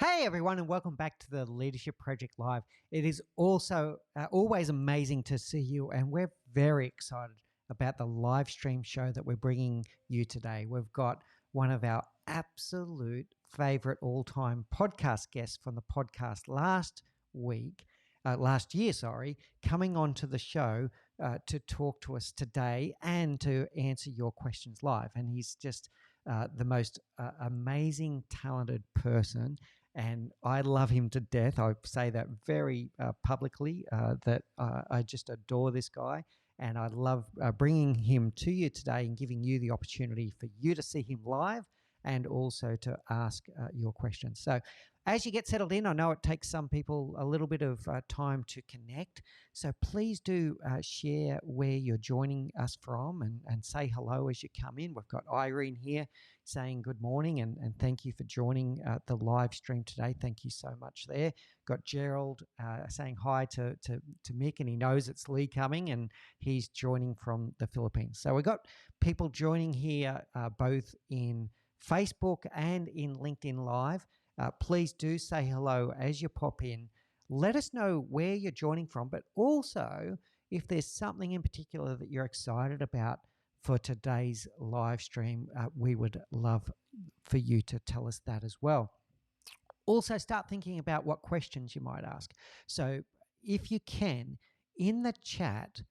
Hey everyone, and welcome back to the Leadership Project Live. It is also always amazing to see you, and we're very excited about the live stream show that we're bringing you today. We've got one of our absolute favorite all-time podcast guests from the podcast last year, coming onto the show to talk to us today and to answer your questions live. And he's just the most amazing, talented person. And I love him to death. I say that very publicly, that I just adore this guy. And I love bringing him to you today and giving you the opportunity for you to see him live and also to ask your questions. So as you get settled in, I know it takes some people a little bit of time to connect. So please do share where you're joining us from and say hello as you come in. We've got Irene here saying good morning and thank you for joining the live stream today. Thank you so much there. Got Gerald saying hi to Mick, and he knows it's Lee coming and he's joining from the Philippines. So we've got people joining here both in Facebook and in LinkedIn Live. Please do say hello as you pop in. Let us know where you're joining from, but also if there's something in particular that you're excited about for today's live stream, we would love for you to tell us that as well. Also, start thinking about what questions you might ask. So if you can, in the chat,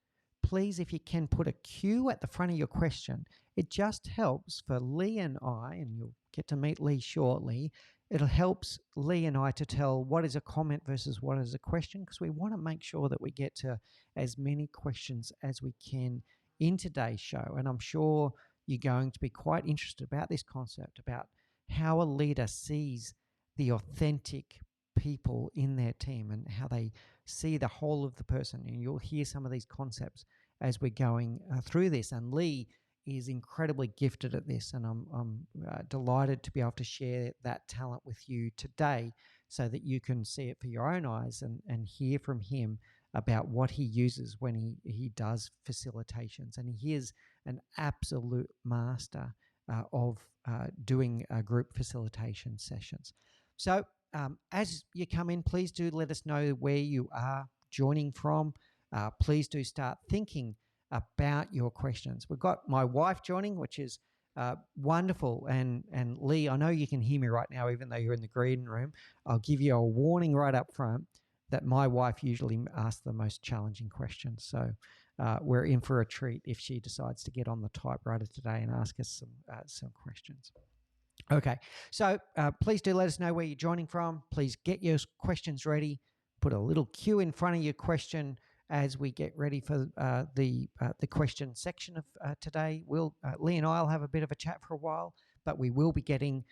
please, if you can, put a Q at the front of your question. It just helps for Lee and I, and you'll get to meet Lee shortly. It helps Lee and I to tell what is a comment versus what is a question, because we want to make sure that we get to as many questions as we can in today's show. And I'm sure you're going to be quite interested about this concept, about how a leader sees the authentic people in their team and how they see the whole of the person. And you'll hear some of these concepts as we're going through this. And Lee is incredibly gifted at this, and I'm delighted to be able to share that talent with you today so that you can see it for your own eyes and hear from him about what he uses when he does facilitations. And he is an absolute master of doing group facilitation sessions. So as you come in, please do let us know where you are joining from. Please do start thinking about your questions. We've got my wife joining, which is wonderful. And Lee, I know you can hear me right now, even though you're in the green room. I'll give you a warning right up front that my wife usually asks the most challenging questions. So we're in for a treat if she decides to get on the typewriter today and ask us some questions. Okay, so please do let us know where you're joining from. Please get your questions ready. Put a little Q in front of your question as we get ready for the question section of today. Lee and I will have a bit of a chat for a while, but we will be getting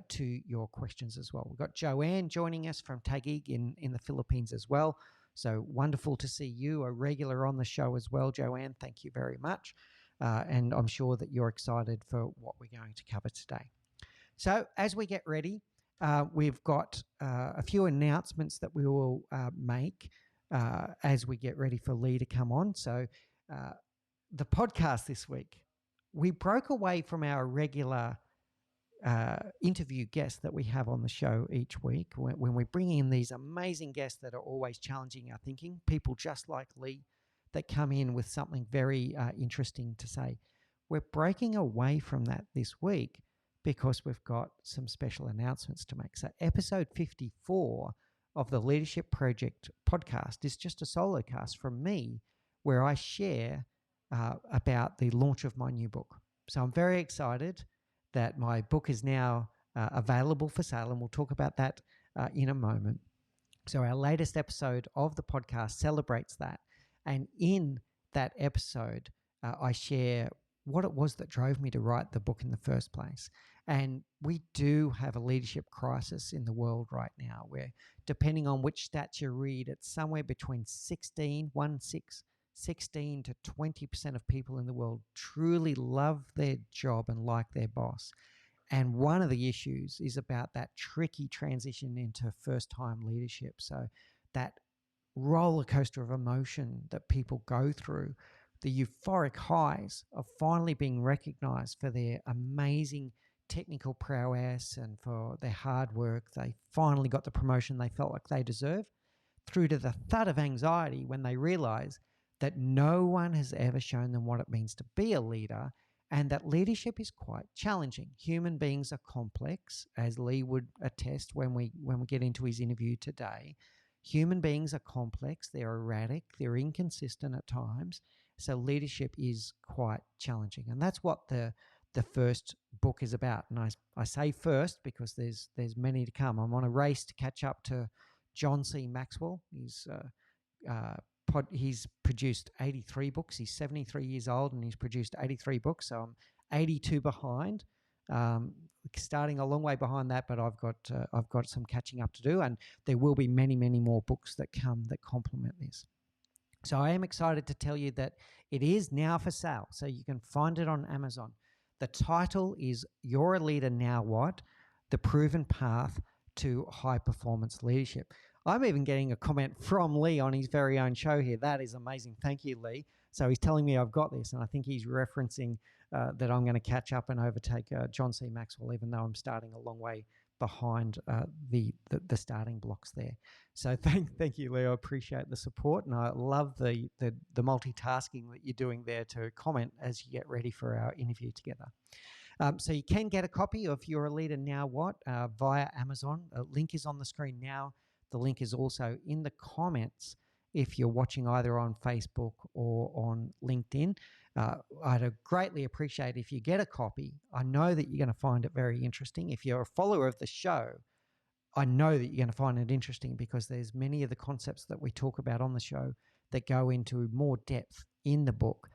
to your questions as well. We've got Joanne joining us from Taguig in the Philippines as well. So wonderful to see you, a regular on the show as well, Joanne. Thank you very much. And I'm sure that you're excited for what we're going to cover today. So as we get ready, we've got a few announcements that we will make as we get ready for Lee to come on. So the podcast this week, we broke away from our regular interview guests that we have on the show each week when we bring in these amazing guests that are always challenging our thinking, people just like Lee that come in with something very interesting to say. We're breaking away from that this week because we've got some special announcements to make. So episode 54 of the Leadership Project podcast is just a solo cast from me where I share about the launch of my new book. So I'm very excited that my book is now available for sale, and we'll talk about that in a moment. So our latest episode of the podcast celebrates that. And in that episode, I share what it was that drove me to write the book in the first place. And we do have a leadership crisis in the world right now where, depending on which stats you read, it's somewhere between 16 to 20% of people in the world truly love their job and like their boss. And one of the issues is about that tricky transition into first-time leadership. So that roller coaster of emotion that people go through, the euphoric highs of finally being recognized for their amazing technical prowess and for their hard work. They finally got the promotion they felt like they deserved, through to the thud of anxiety when they realize that no one has ever shown them what it means to be a leader, and that leadership is quite challenging. Human beings are complex, as Lee would attest when we get into his interview today. Human beings are complex, they're erratic, they're inconsistent at times. So leadership is quite challenging. And that's what the first book is about. And I say first because there's many to come. I'm on a race to catch up to John C. Maxwell. He's produced 83 books. He's 73 years old and he's produced 83 books. So I'm 82 behind. Starting a long way behind that, but I've got some catching up to do, and there will be many more books that come that complement this. So I am excited to tell you that it is now for sale, so you can find it on Amazon. The title is You're a Leader Now What? The Proven Path to High Performance Leadership. I'm even getting a comment from Lee on his very own show here. That is amazing. Thank you, Lee. So he's telling me I've got this, and I think he's referencing that I'm going to catch up and overtake John C. Maxwell, even though I'm starting a long way behind the starting blocks there. So thank you, Lee. I appreciate the support, and I love the multitasking that you're doing there to comment as you get ready for our interview together. So you can get a copy of You're a Leader Now What via Amazon. A link is on the screen now. The link is also in the comments if you're watching either on Facebook or on LinkedIn. I'd greatly appreciate if you get a copy. I know that you're going to find it very interesting. If you're a follower of the show, I know that you're going to find it interesting because there's many of the concepts that we talk about on the show that go into more depth in the book.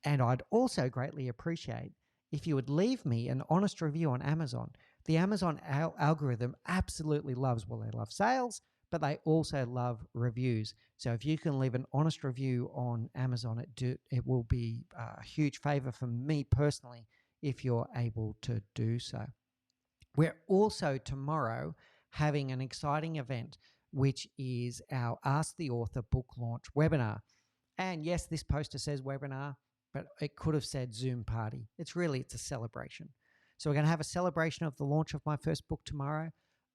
And I'd also greatly appreciate if you would leave me an honest review on Amazon. The Amazon algorithm absolutely loves, well, they love sales, but they also love reviews. So if you can leave an honest review on Amazon, it will be a huge favor for me personally if you're able to do so. We're also tomorrow having an exciting event, which is our Ask the Author book launch webinar. And yes, this poster says webinar, but it could have said Zoom party. It's a celebration. So we're going to have a celebration of the launch of my first book tomorrow.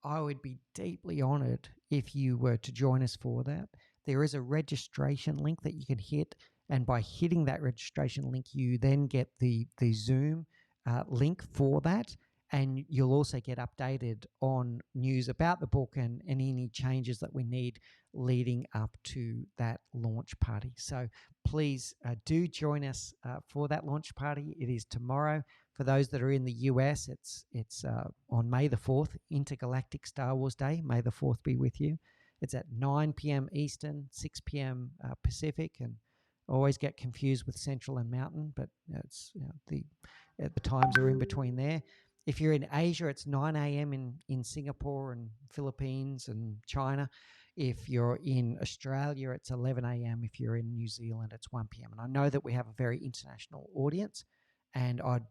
I would be deeply honored if you were to join us for that. There is a registration link that you can hit, and by hitting that registration link, you then get the Zoom link for that, and you'll also get updated on news about the book and any changes that we need leading up to that launch party. So please do join us for that launch party. It is tomorrow. For those that are in the US, it's on May the 4th, Intergalactic Star Wars Day. May the 4th be with you. It's at 9 p.m. Eastern, 6 p.m. Pacific, and I always get confused with Central and Mountain, but it's the times are in between there. If you're in Asia, it's 9 a.m. in Singapore and Philippines and China. If you're in Australia, it's 11 a.m. If you're in New Zealand, it's 1 p.m. And I know that we have a very international audience, and I'd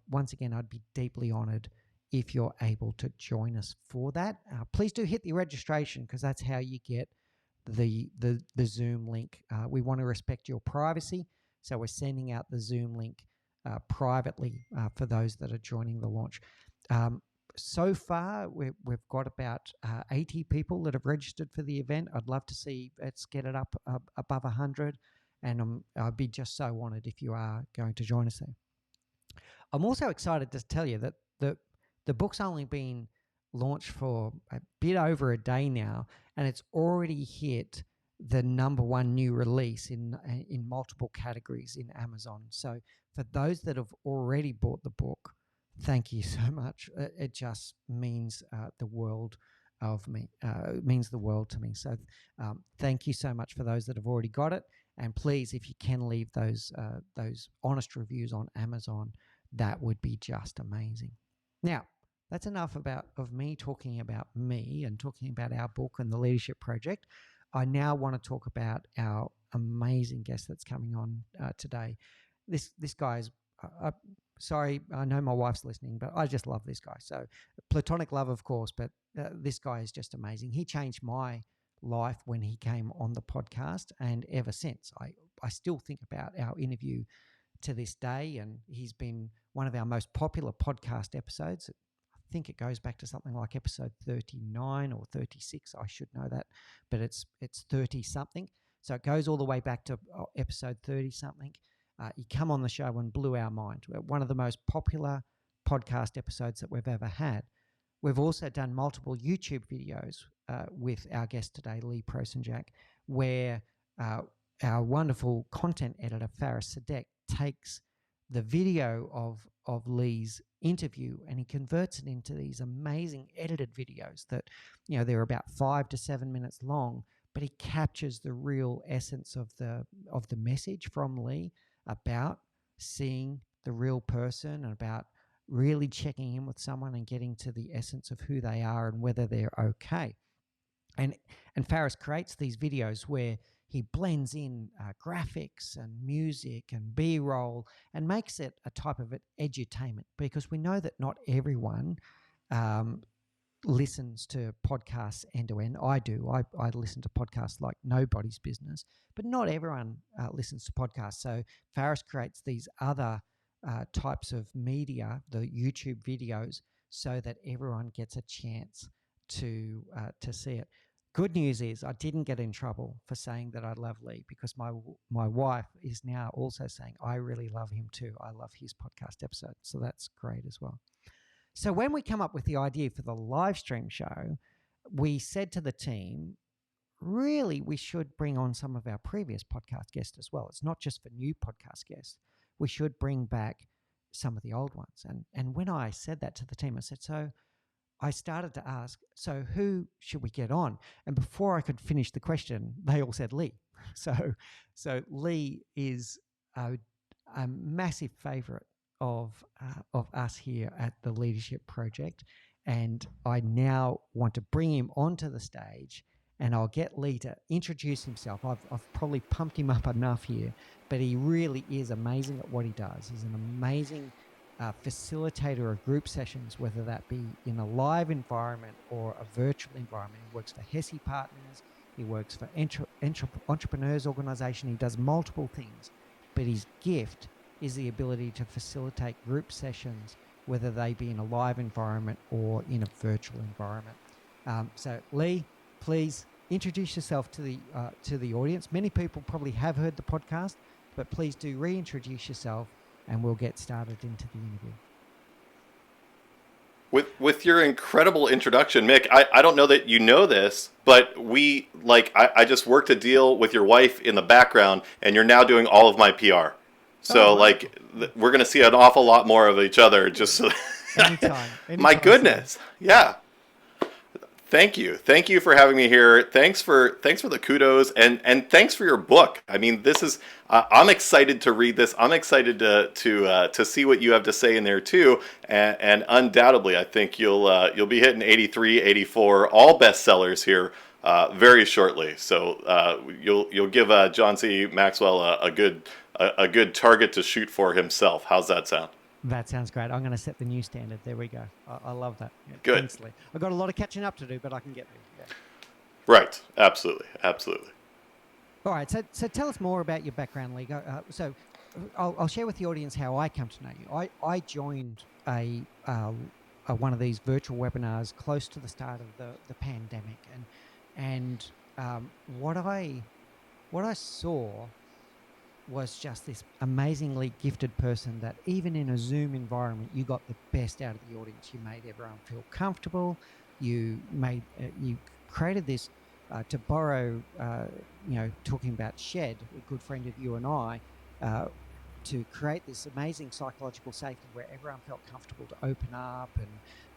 be deeply honored if you're able to join us for that. Please do hit the registration because that's how you get the Zoom link. We want to respect your privacy, so we're sending out the Zoom link privately for those that are joining the launch. So far, we've got about 80 people that have registered for the event. I'd love to see let's get it up above 100, and I'd be just so honored if you are going to join us there. I'm also excited to tell you that the book's only been launched for a bit over a day now, and it's already hit the #1 new release in multiple categories in Amazon. So for those that have already bought the book, Thank you so much. It just means the world of me. It means the world to me. So thank you so much for those that have already got it. And please, if you can leave those honest reviews on Amazon, that would be just amazing. Now, that's enough of me talking about me and talking about our book and the leadership project. I now want to talk about our amazing guest that's coming on today. This guy's sorry, I know my wife's listening, but I just love this guy. So platonic love, of course, but this guy is just amazing. He changed my life when he came on the podcast, and ever since, I still think about our interview to this day, and he's been one of our most popular podcast episodes. I think it goes back to something like episode 39 or 36. I should know that, but it's 30 something. So it goes all the way back to episode 30 something. You come on the show and blew our mind. One of the most popular podcast episodes that we've ever had. We've also done multiple YouTube videos with our guest today, Lee Prosenjak, where our wonderful content editor, Faris Sadek, takes the video of Lee's interview and he converts it into these amazing edited videos that, they're about 5 to 7 minutes long, but he captures the real essence of the message from Lee about seeing the real person and about really checking in with someone and getting to the essence of who they are and whether they're okay. And Faris creates these videos where he blends in graphics and music and B-roll and makes it a type of edutainment, because we know that not everyone listens to podcasts end to end. I do. I listen to podcasts like nobody's business, but not everyone listens to podcasts. So Faris creates these other types of media, the YouTube videos, so that everyone gets a chance to see it. Good news is I didn't get in trouble for saying that I love Lee, because my wife is now also saying I really love him too. I love his podcast episode. So that's great as well. So when we come up with the idea for the live stream show, we said to the team, really, we should bring on some of our previous podcast guests as well. It's not just for new podcast guests. We should bring back some of the old ones. And when I said that to the team, I said, so I started to ask, so who should we get on? And before I could finish the question, they all said Lee. So Lee is a massive favorite of us here at the Leadership Project, and I now want to bring him onto the stage, and I'll get Lee to introduce himself. I've probably pumped him up enough here, but he really is amazing at what he does. He's an amazing facilitator of group sessions, whether that be in a live environment or a virtual environment. He works for Hesse Partners. He works for Entrepreneurs Organization. He does multiple things, but his gift is the ability to facilitate group sessions, whether they be in a live environment or in a virtual environment. So Lee, please introduce yourself to the audience. Many people probably have heard the podcast, but please do reintroduce yourself and we'll get started into the interview. With your incredible introduction, Mick, I don't know that you know this, but I just worked a deal with your wife in the background, and you're now doing all of my PR. So, we're going to see an awful lot more of each other just so... Anytime. My goodness. Yeah. Thank you for having me here. Thanks for the kudos, and thanks for your book. I mean, this is I'm excited to read this. I'm excited to see what you have to say in there too. And undoubtedly, I think you'll be hitting 83, 84, all bestsellers here very shortly. So you'll give John C. Maxwell a good target to shoot for himself. How's that sound? That sounds great. I'm going to set the new standard. There we go. I love that. Yeah, good. Thanks, Lee. I've got a lot of catching up to do, but I can get there. Yeah. Right. Absolutely. All right. So tell us more about your background, Lee. So I'll share with the audience how I come to know you. I joined a one of these virtual webinars close to the start of the pandemic, and what I saw was just this amazingly gifted person that even in a Zoom environment, you got the best out of the audience. You made everyone feel comfortable. You created this, to borrow, talking about Shed, a good friend of you and I, to create this amazing psychological safety where everyone felt comfortable to open up, and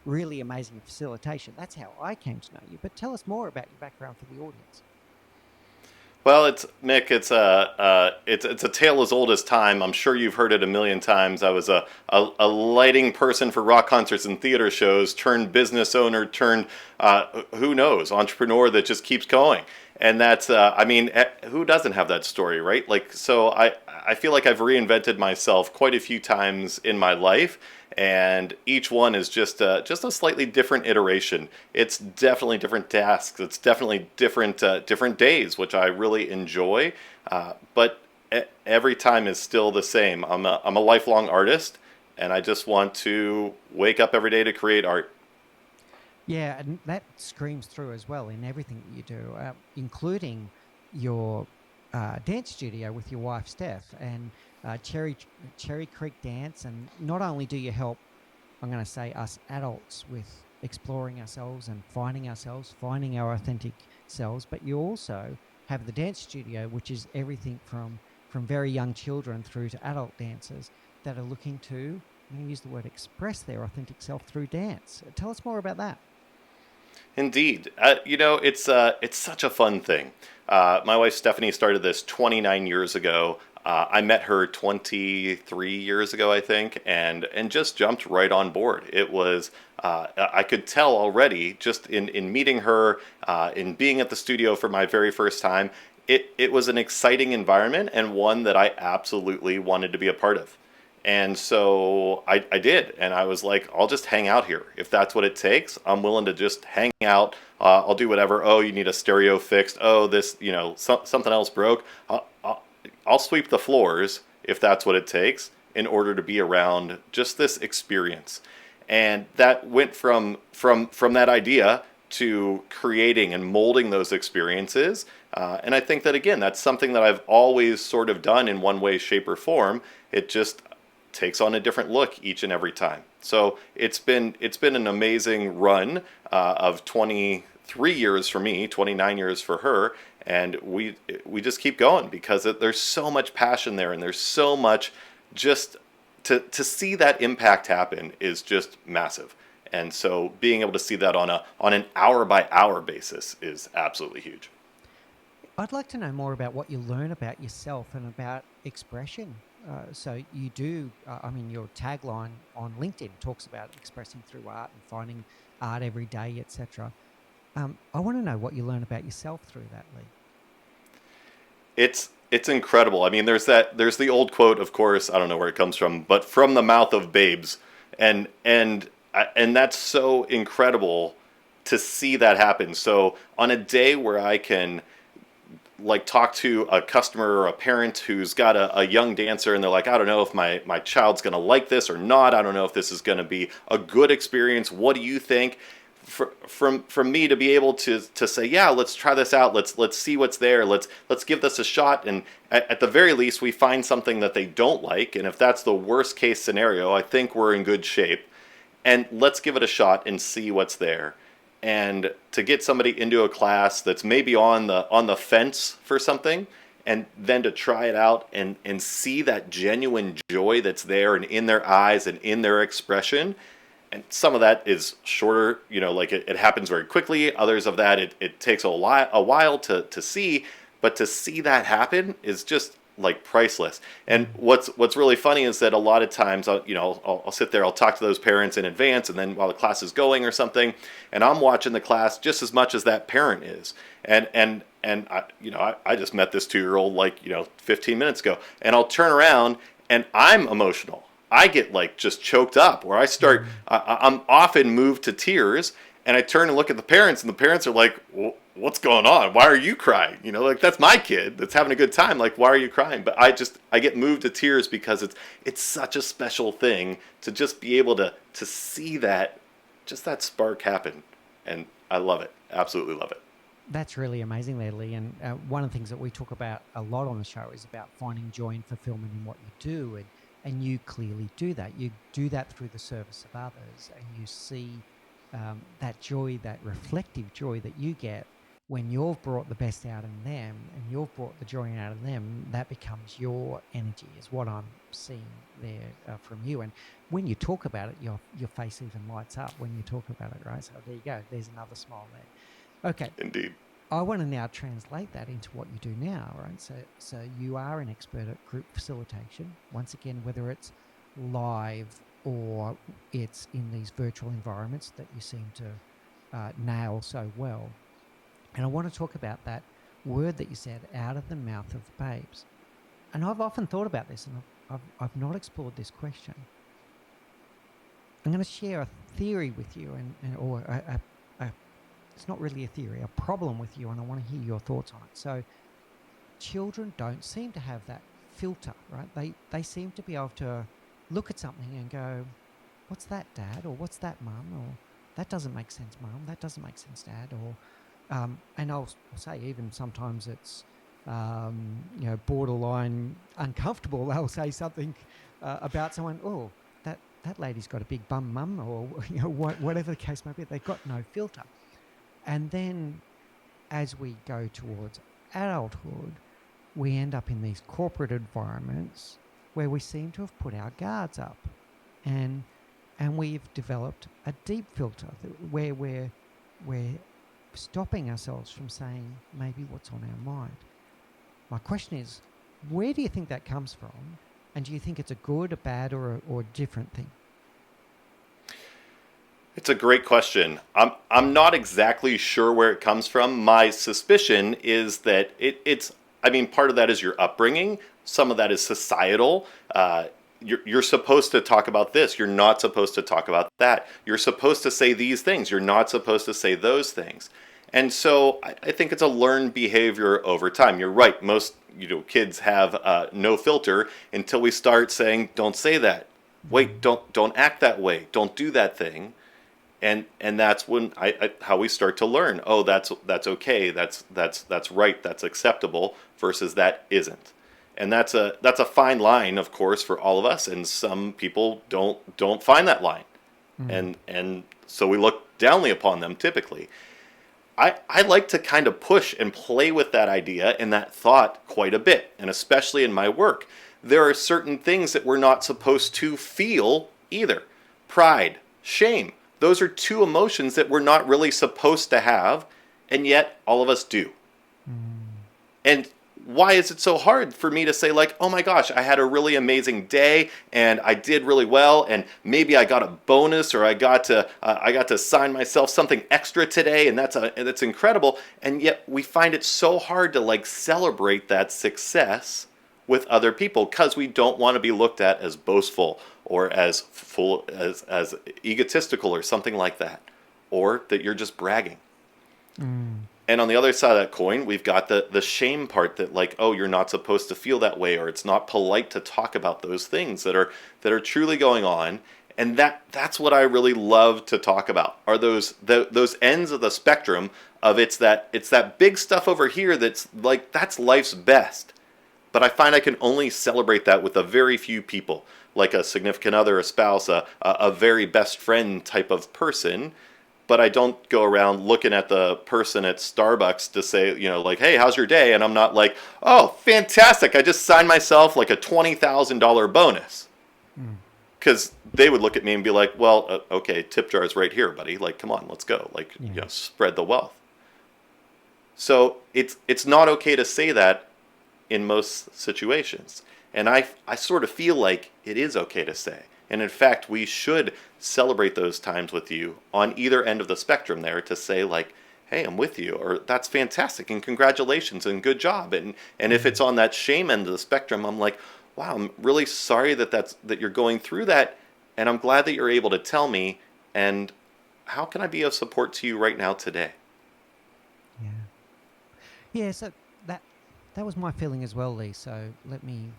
really amazing facilitation. That's how I came to know you. But tell us more about your background for the audience. Well, it's Mick. It's a tale as old as time. I'm sure you've heard it a million times. I was a lighting person for rock concerts and theater shows, turned business owner, turned who knows, entrepreneur that just keeps going. And that's I mean, who doesn't have that story, right? Like, so I feel like I've reinvented myself quite a few times in my life, and each one is just a slightly different iteration. It's definitely different tasks. It's definitely different days, which I really enjoy. But every time is still the same. I'm a lifelong artist, and I just want to wake up every day to create art. Yeah, and that screams through as well in everything that you do, including your dance studio with your wife Steph, and Cherry Creek Dance. And not only do you help, I'm going to say, us adults with exploring ourselves and finding our authentic selves, but you also have the dance studio, which is everything from very young children through to adult dancers that are looking to, I'm going to use the word, express their authentic self through dance. Tell us more about that. Indeed, it's such a fun thing. My wife Stephanie started this 29 years ago. I met her 23 years ago, I think, and just jumped right on board. It was I could tell already just in meeting her, in being at the studio for my very first time. It was an exciting environment and one that I absolutely wanted to be a part of. And so I did, and I was like, I'll just hang out here. If that's what it takes, I'm willing to just hang out. I'll do whatever. Oh, you need a stereo fixed. Oh, this, something else broke. I'll sweep the floors if that's what it takes in order to be around just this experience. And that went from that idea to creating and molding those experiences. And I think that, again, that's something that I've always sort of done in one way, shape, or form. It just takes on a different look each and every time. So it's been an amazing run of 23 years for me, 29 years for her, and we just keep going because there's so much passion there, and there's so much just to see that impact happen is just massive. And so being able to see that on an hour by hour basis is absolutely huge. I'd like to know more about what you learn about yourself and about expression. So you do, your tagline on LinkedIn talks about expressing through art and finding art every day, etc. I want to know what you learn about yourself through that, Lee. It's incredible. I mean, there's the old quote, of course, I don't know where it comes from, but from the mouth of babes, and that's so incredible to see that happen. So on a day where I can like talk to a customer or a parent who's got a young dancer, and they're like, I don't know if my child's going to like this or not. I don't know if this is going to be a good experience. What do you think? From me to be able to say, yeah, let's try this out. Let's see what's there. Let's give this a shot. And at the very least, we find something that they don't like. And if that's the worst case scenario, I think we're in good shape. And let's give it a shot and see what's there. And to get somebody into a class that's maybe on the fence for something, and then to try it out and see that genuine joy that's there and in their eyes and in their expression. And some of that is shorter, like it happens very quickly. Others of that, it takes a while to see, but to see that happen is just like priceless. And what's really funny is that a lot of times, I'll sit there, I'll talk to those parents in advance, and then while the class is going or something, and I'm watching the class just as much as that parent is. And I just met this 2-year-old 15 minutes ago, and I'll turn around and I'm emotional. I get like just choked up, where I start, I'm often moved to tears, and I turn and look at the parents, and the parents are like, well, what's going on? Why are you crying? Like, that's my kid that's having a good time. Like, why are you crying? But I get moved to tears because it's such a special thing to just be able to see that, just that spark happen. And I love it. Absolutely love it. That's really amazing there, Lee. And one of the things that we talk about a lot on the show is about finding joy and fulfillment in what you do. And you clearly do that. You do that through the service of others, and you see that joy, that reflective joy that you get when you've brought the best out in them and you've brought the joy out of them, that becomes your energy, is what I'm seeing there from you. And when you talk about it, your face even lights up when you talk about it, right? So there you go. There's another smile there. Okay. Indeed. I want to now translate that into what you do now, right? So you are an expert at group facilitation. Once again, whether it's live or it's in these virtual environments that you seem to nail so well. And I want to talk about that word that you said, out of the mouth of babes. And I've often thought about this, and I've not explored this question. I'm going to share a theory with you, or it's not really a theory, a problem with you, and I want to hear your thoughts on it. So children don't seem to have that filter, right? They seem to be able to look at something and go, what's that, Dad? Or what's that, Mum? Or that doesn't make sense, Mum. That doesn't make sense, Dad. Or and I'll say even sometimes it's borderline uncomfortable. They'll say something about someone, oh, that lady's got a big bum, Mum, or whatever the case may be. They've got no filter. And then as we go towards adulthood, we end up in these corporate environments where we seem to have put our guards up, and we've developed a deep filter where we're stopping ourselves from saying maybe what's on our mind. My question is, where do you think that comes from? And do you think it's a good, a bad, or a different thing? It's a great question. I'm not exactly sure where it comes from. My suspicion is that it's part of that is your upbringing. Some of that is societal. You're supposed to talk about this. You're not supposed to talk about that. You're supposed to say these things. You're not supposed to say those things. And so I think it's a learned behavior over time. You're right. Most kids have no filter until we start saying, "Don't say that. Wait, don't act that way. Don't do that thing." And that's when how we start to learn. Oh, that's okay. That's right. That's acceptable versus that isn't. And that's a fine line, of course, for all of us. And some people don't find that line, and so we look downly upon them typically. I like to kind of push and play with that idea and that thought quite a bit, and especially in my work. There are certain things that we're not supposed to feel either. Pride, shame. Those are two emotions that we're not really supposed to have, and yet all of us do. And why is it so hard for me to say, like, oh my gosh, I had a really amazing day and I did really well, and maybe I got a bonus, or I got to sign myself something extra today, and that's incredible. And yet we find it so hard to like celebrate that success with other people because we don't want to be looked at as boastful or as full as egotistical or something like that, or that you're just bragging. And on the other side of that coin, we've got the shame part that, like, oh, you're not supposed to feel that way, or it's not polite to talk about those things that are truly going on. And that's what I really love to talk about, are those ends of the spectrum of it's that big stuff over here that's like, that's life's best. But I find I can only celebrate that with a very few people, like a significant other, a spouse, a very best friend type of person. But I don't go around looking at the person at Starbucks to say, like, hey, how's your day? And I'm not like, oh, fantastic, I just signed myself like a $20,000 bonus. Because they would look at me and be like, well, okay, tip jar's right here, buddy. Like, come on, let's go. Like, spread the wealth. So it's not okay to say that in most situations. And I sort of feel like it is okay to say. And in fact, we should celebrate those times with you on either end of the spectrum there, to say like, hey, I'm with you, or that's fantastic, and congratulations, and good job. And if it's on that shame end of the spectrum, I'm like, wow, I'm really sorry that you're going through that, and I'm glad that you're able to tell me, and how can I be of support to you right now today? Yeah, so that was my feeling as well, Lee. So let me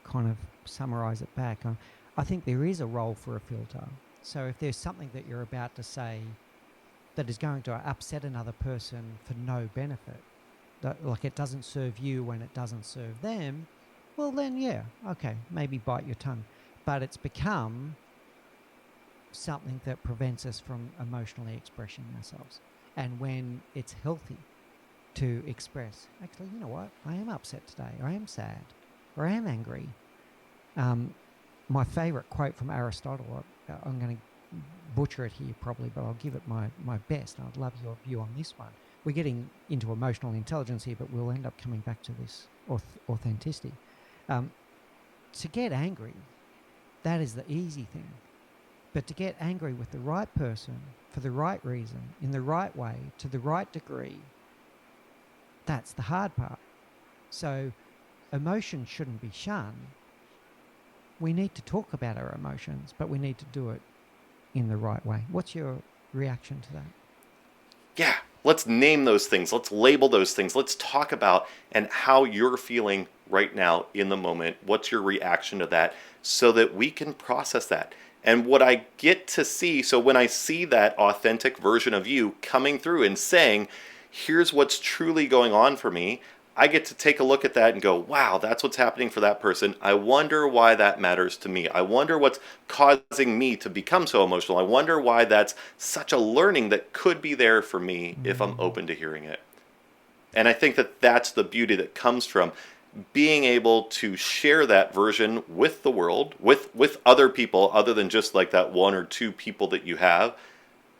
kind of summarize it back. I think there is a role for a filter. So if there's something that you're about to say that is going to upset another person for no benefit, like it doesn't serve you and it doesn't serve them, well then, yeah, okay, maybe bite your tongue. But it's become something that prevents us from emotionally expressing ourselves. and when it's healthy to express, actually, you know what, I am upset today, or I am sad, or I am angry. My favorite quote from Aristotle, I'm going to butcher it here probably, but I'll give it my best. I'd love your view on this one. We're getting into emotional intelligence here, but we'll end up coming back to this authenticity. To get angry, that is the easy thing. But to get angry with the right person, for the right reason, in the right way, to the right degree, that's the hard part. So emotion shouldn't be shunned. We need to talk about our emotions, but we need to do it in the right way. What's your reaction to that? Yeah, let's name those things. Let's label those things. Let's talk about and how you're feeling right now in the moment. What's your reaction to that so that we can process that? And what I get to see, so when I see that authentic version of you coming through and saying, here's what's truly going on for me, I get to take a look at that and go, wow, that's what's happening for that person. I wonder why that matters to me. I wonder what's causing me to become so emotional. I wonder why that's such a learning that could be there for me if I'm open to hearing it. And I think that that's the beauty that comes from being able to share that version with the world, with other people, other than just like that one or two people that you have.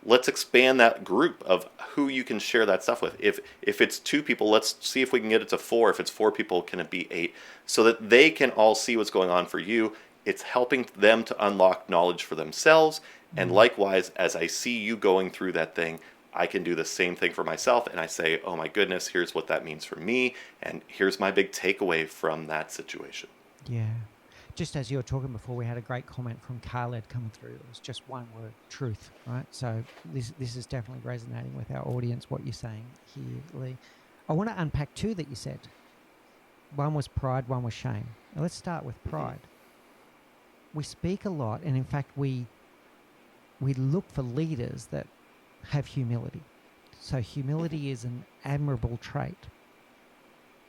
Let's expand that group of who you can share that stuff with. If it's 2 people, let's see if we can get it to 4. If it's 4 people, can it be 8? So that they can all see what's going on for you. It's helping them to unlock knowledge for themselves. And likewise, as I see you going through that thing, I can do the same thing for myself. And I say, oh my goodness, here's what that means for me. And here's my big takeaway from that situation. Yeah. Just as you were talking before, we had a great comment from Khaled coming through. It was just one word, truth, right? So this is definitely resonating with our audience, what you're saying here, Lee. I want to unpack 2 that you said. One was pride, one was shame. Now let's start with pride. We speak a lot, and in fact, we look for leaders that have humility. So humility is an admirable trait.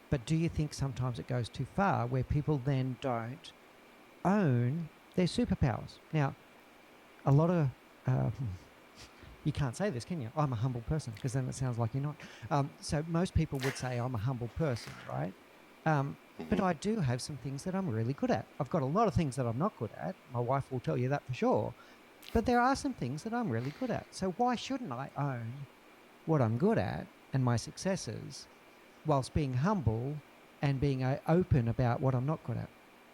But do you think sometimes it goes too far where people then don't own their superpowers? Now, a lot of you can't say this, can you? I'm a humble person, because then it sounds like you're not. So most people would say I'm a humble person, right? But I do have some things that I'm really good at. I've got a lot of things that I'm not good at. My wife will tell you that for sure. But there are some things that I'm really good at. So why shouldn't I own what I'm good at and my successes whilst being humble and being open about what I'm not good at?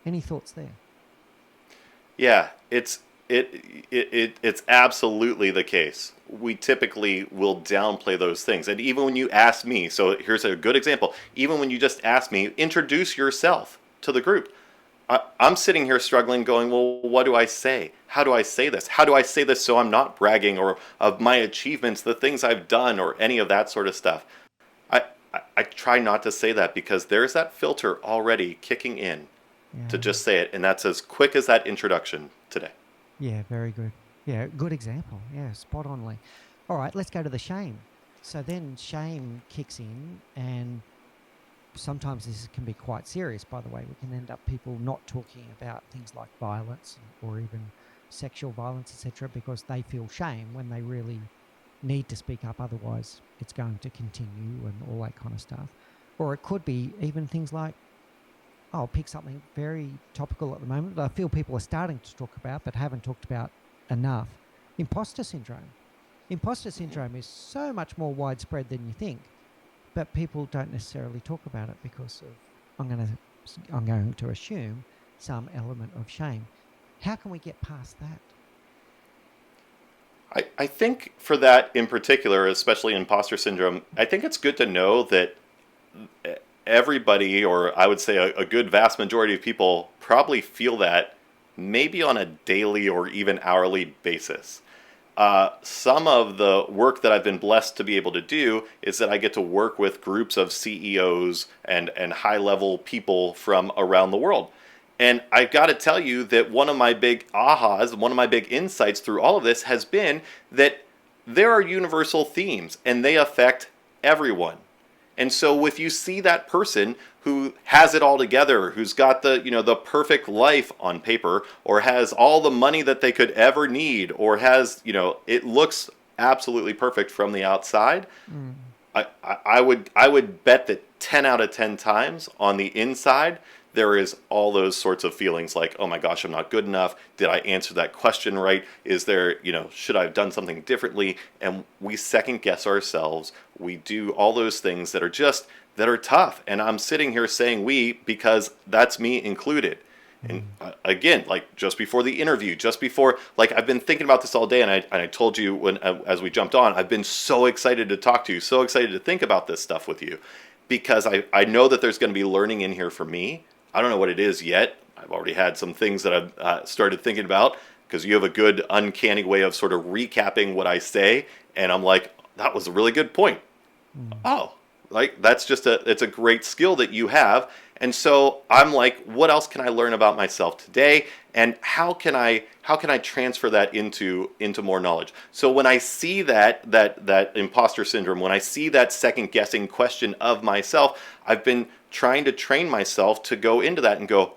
Any thoughts there? Yeah, it's absolutely the case. We typically will downplay those things. And even when you ask me, so here's a good example, even when you just ask me, introduce yourself to the group, I'm sitting here struggling going, well, what do I say? How do I say this? How do I say this so I'm not bragging or of my achievements, the things I've done, or any of that sort of stuff? I try not to say that because there's that filter already kicking in to just say it. And that's as quick as that introduction today. Yeah, very good. Yeah, good example. Yeah, spot on, Lee. All right, let's go to the shame. So then shame kicks in, and sometimes this can be quite serious, by the way. We can end up people not talking about things like violence or even sexual violence, etc., because they feel shame when they really need to speak up. Otherwise, it's going to continue and all that kind of stuff. Or it could be even things like, I'll pick something very topical at the moment that I feel people are starting to talk about but haven't talked about enough. Imposter syndrome. Imposter syndrome is so much more widespread than you think, but people don't necessarily talk about it because of, I'm going to assume, some element of shame. How can we get past that? I think for that in particular, especially imposter syndrome, I think it's good to know that everybody, or I would say a good vast majority of people, probably feel that maybe on a daily or even hourly basis. Some of the work that I've been blessed to be able to do is that I get to work with groups of CEOs and high-level people from around the world. And I've got to tell you that one of my big ahas, one of my big insights through all of this has been that there are universal themes and they affect everyone. And so if you see that person who has it all together, who's got the perfect life on paper, or has all the money that they could ever need, or has, it looks absolutely perfect from the outside, Mm. I would bet that 10 out of 10 times on the inside there is all those sorts of feelings like, oh my gosh, I'm not good enough. Did I answer that question right? Is there, should I have done something differently? And we second guess ourselves. We do all those things that are tough. And I'm sitting here saying we because that's me included. And again, like just before the interview, just before, like I've been thinking about this all day, and I told you when as we jumped on, I've been so excited to talk to you, so excited to think about this stuff with you, because I know that there's going to be learning in here for me. I don't know what it is yet. I've already had some things that I've started thinking about, because you have a good uncanny way of sort of recapping what I say, and I'm like, that was a really good point. Oh, like that's it's a great skill that you have. And so I'm like, what else can I learn about myself today? And how can I transfer that into more knowledge? So when I see that imposter syndrome, when I see that second guessing question of myself, I've been trying to train myself to go into that and go,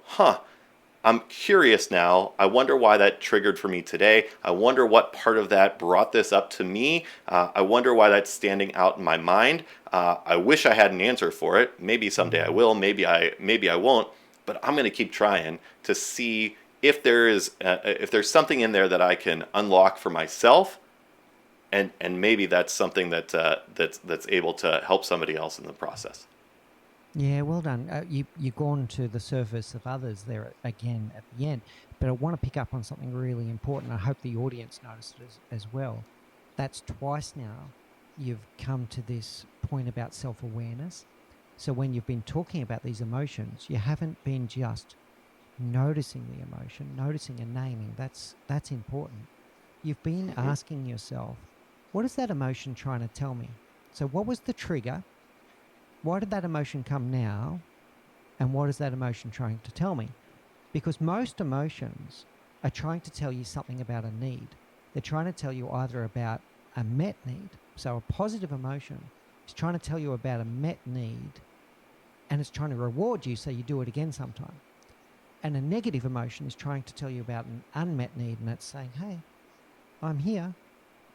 I'm curious now. I wonder why that triggered for me today. I wonder what part of that brought this up to me. I wonder why that's standing out in my mind. I wish I had an answer for it. Maybe someday I will. Maybe I won't. But I'm going to keep trying to see if there's something in there that I can unlock for myself, and maybe that's something that's able to help somebody else in the process. Yeah, well done. You've gone to the surface of others there again at the end, but I want to pick up on something really important. I hope the audience noticed it as well. That's twice now you've come to this point about self-awareness. So when you've been talking about these emotions, you haven't been just noticing the emotion, noticing and naming. That's important. You've been asking yourself, what is that emotion trying to tell me? So what was the trigger? Why did that emotion come now? And what is that emotion trying to tell me? Because most emotions are trying to tell you something about a need. They're trying to tell you either about a met need. So a positive emotion is trying to tell you about a met need, and it's trying to reward you so you do it again sometime. And a negative emotion is trying to tell you about an unmet need, and it's saying, hey, I'm here.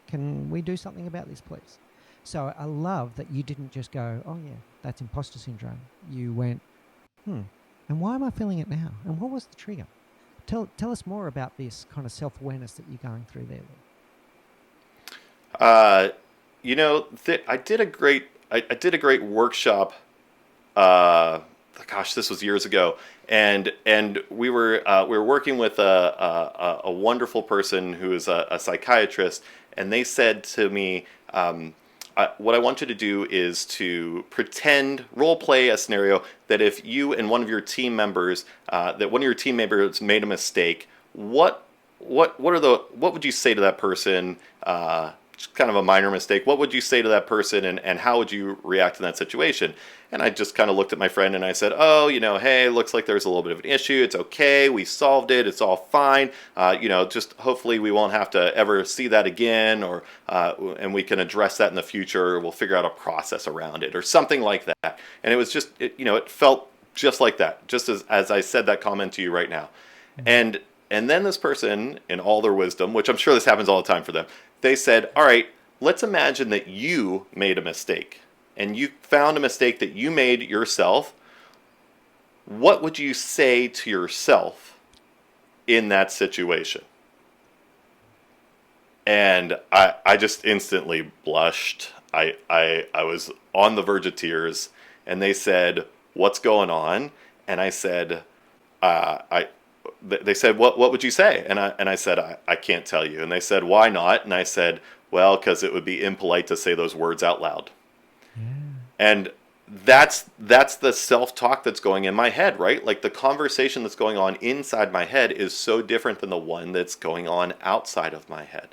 Can we do something about this, please? So I love that you didn't just go, oh yeah, that's imposter syndrome. You went, and why am I feeling it now? And what was the trigger? Tell us more about this kind of self-awareness that you're going through there. I did a great workshop. Gosh, this was years ago, and we were working with a wonderful person who is a psychiatrist, and they said to me, what I want you to do is to pretend, role play a scenario that if you and one of your team members, made a mistake, what would you say to that person? Just kind of a minor mistake. What would you say to that person, and how would you react in that situation? And I just kind of looked at my friend and I said, oh, hey, looks like there's a little bit of an issue. It's okay. We solved it. It's all fine. Just hopefully we won't have to ever see that again, and we can address that in the future. We'll figure out a process around it or something like that. And it was just, it felt just like that, just as I said that comment to you right now. And then this person, in all their wisdom, which I'm sure this happens all the time for them, they said, all right, let's imagine that you made a mistake and you found a mistake that you made yourself. What would you say to yourself in that situation? And I just instantly blushed. I was on the verge of tears, and they said, what's going on? And I said, they said, what would you say? And I said, I can't tell you. And they said, why not? And I said, well, because it would be impolite to say those words out loud. Yeah. And that's the self-talk that's going in my head, right? Like the conversation that's going on inside my head is so different than the one that's going on outside of my head.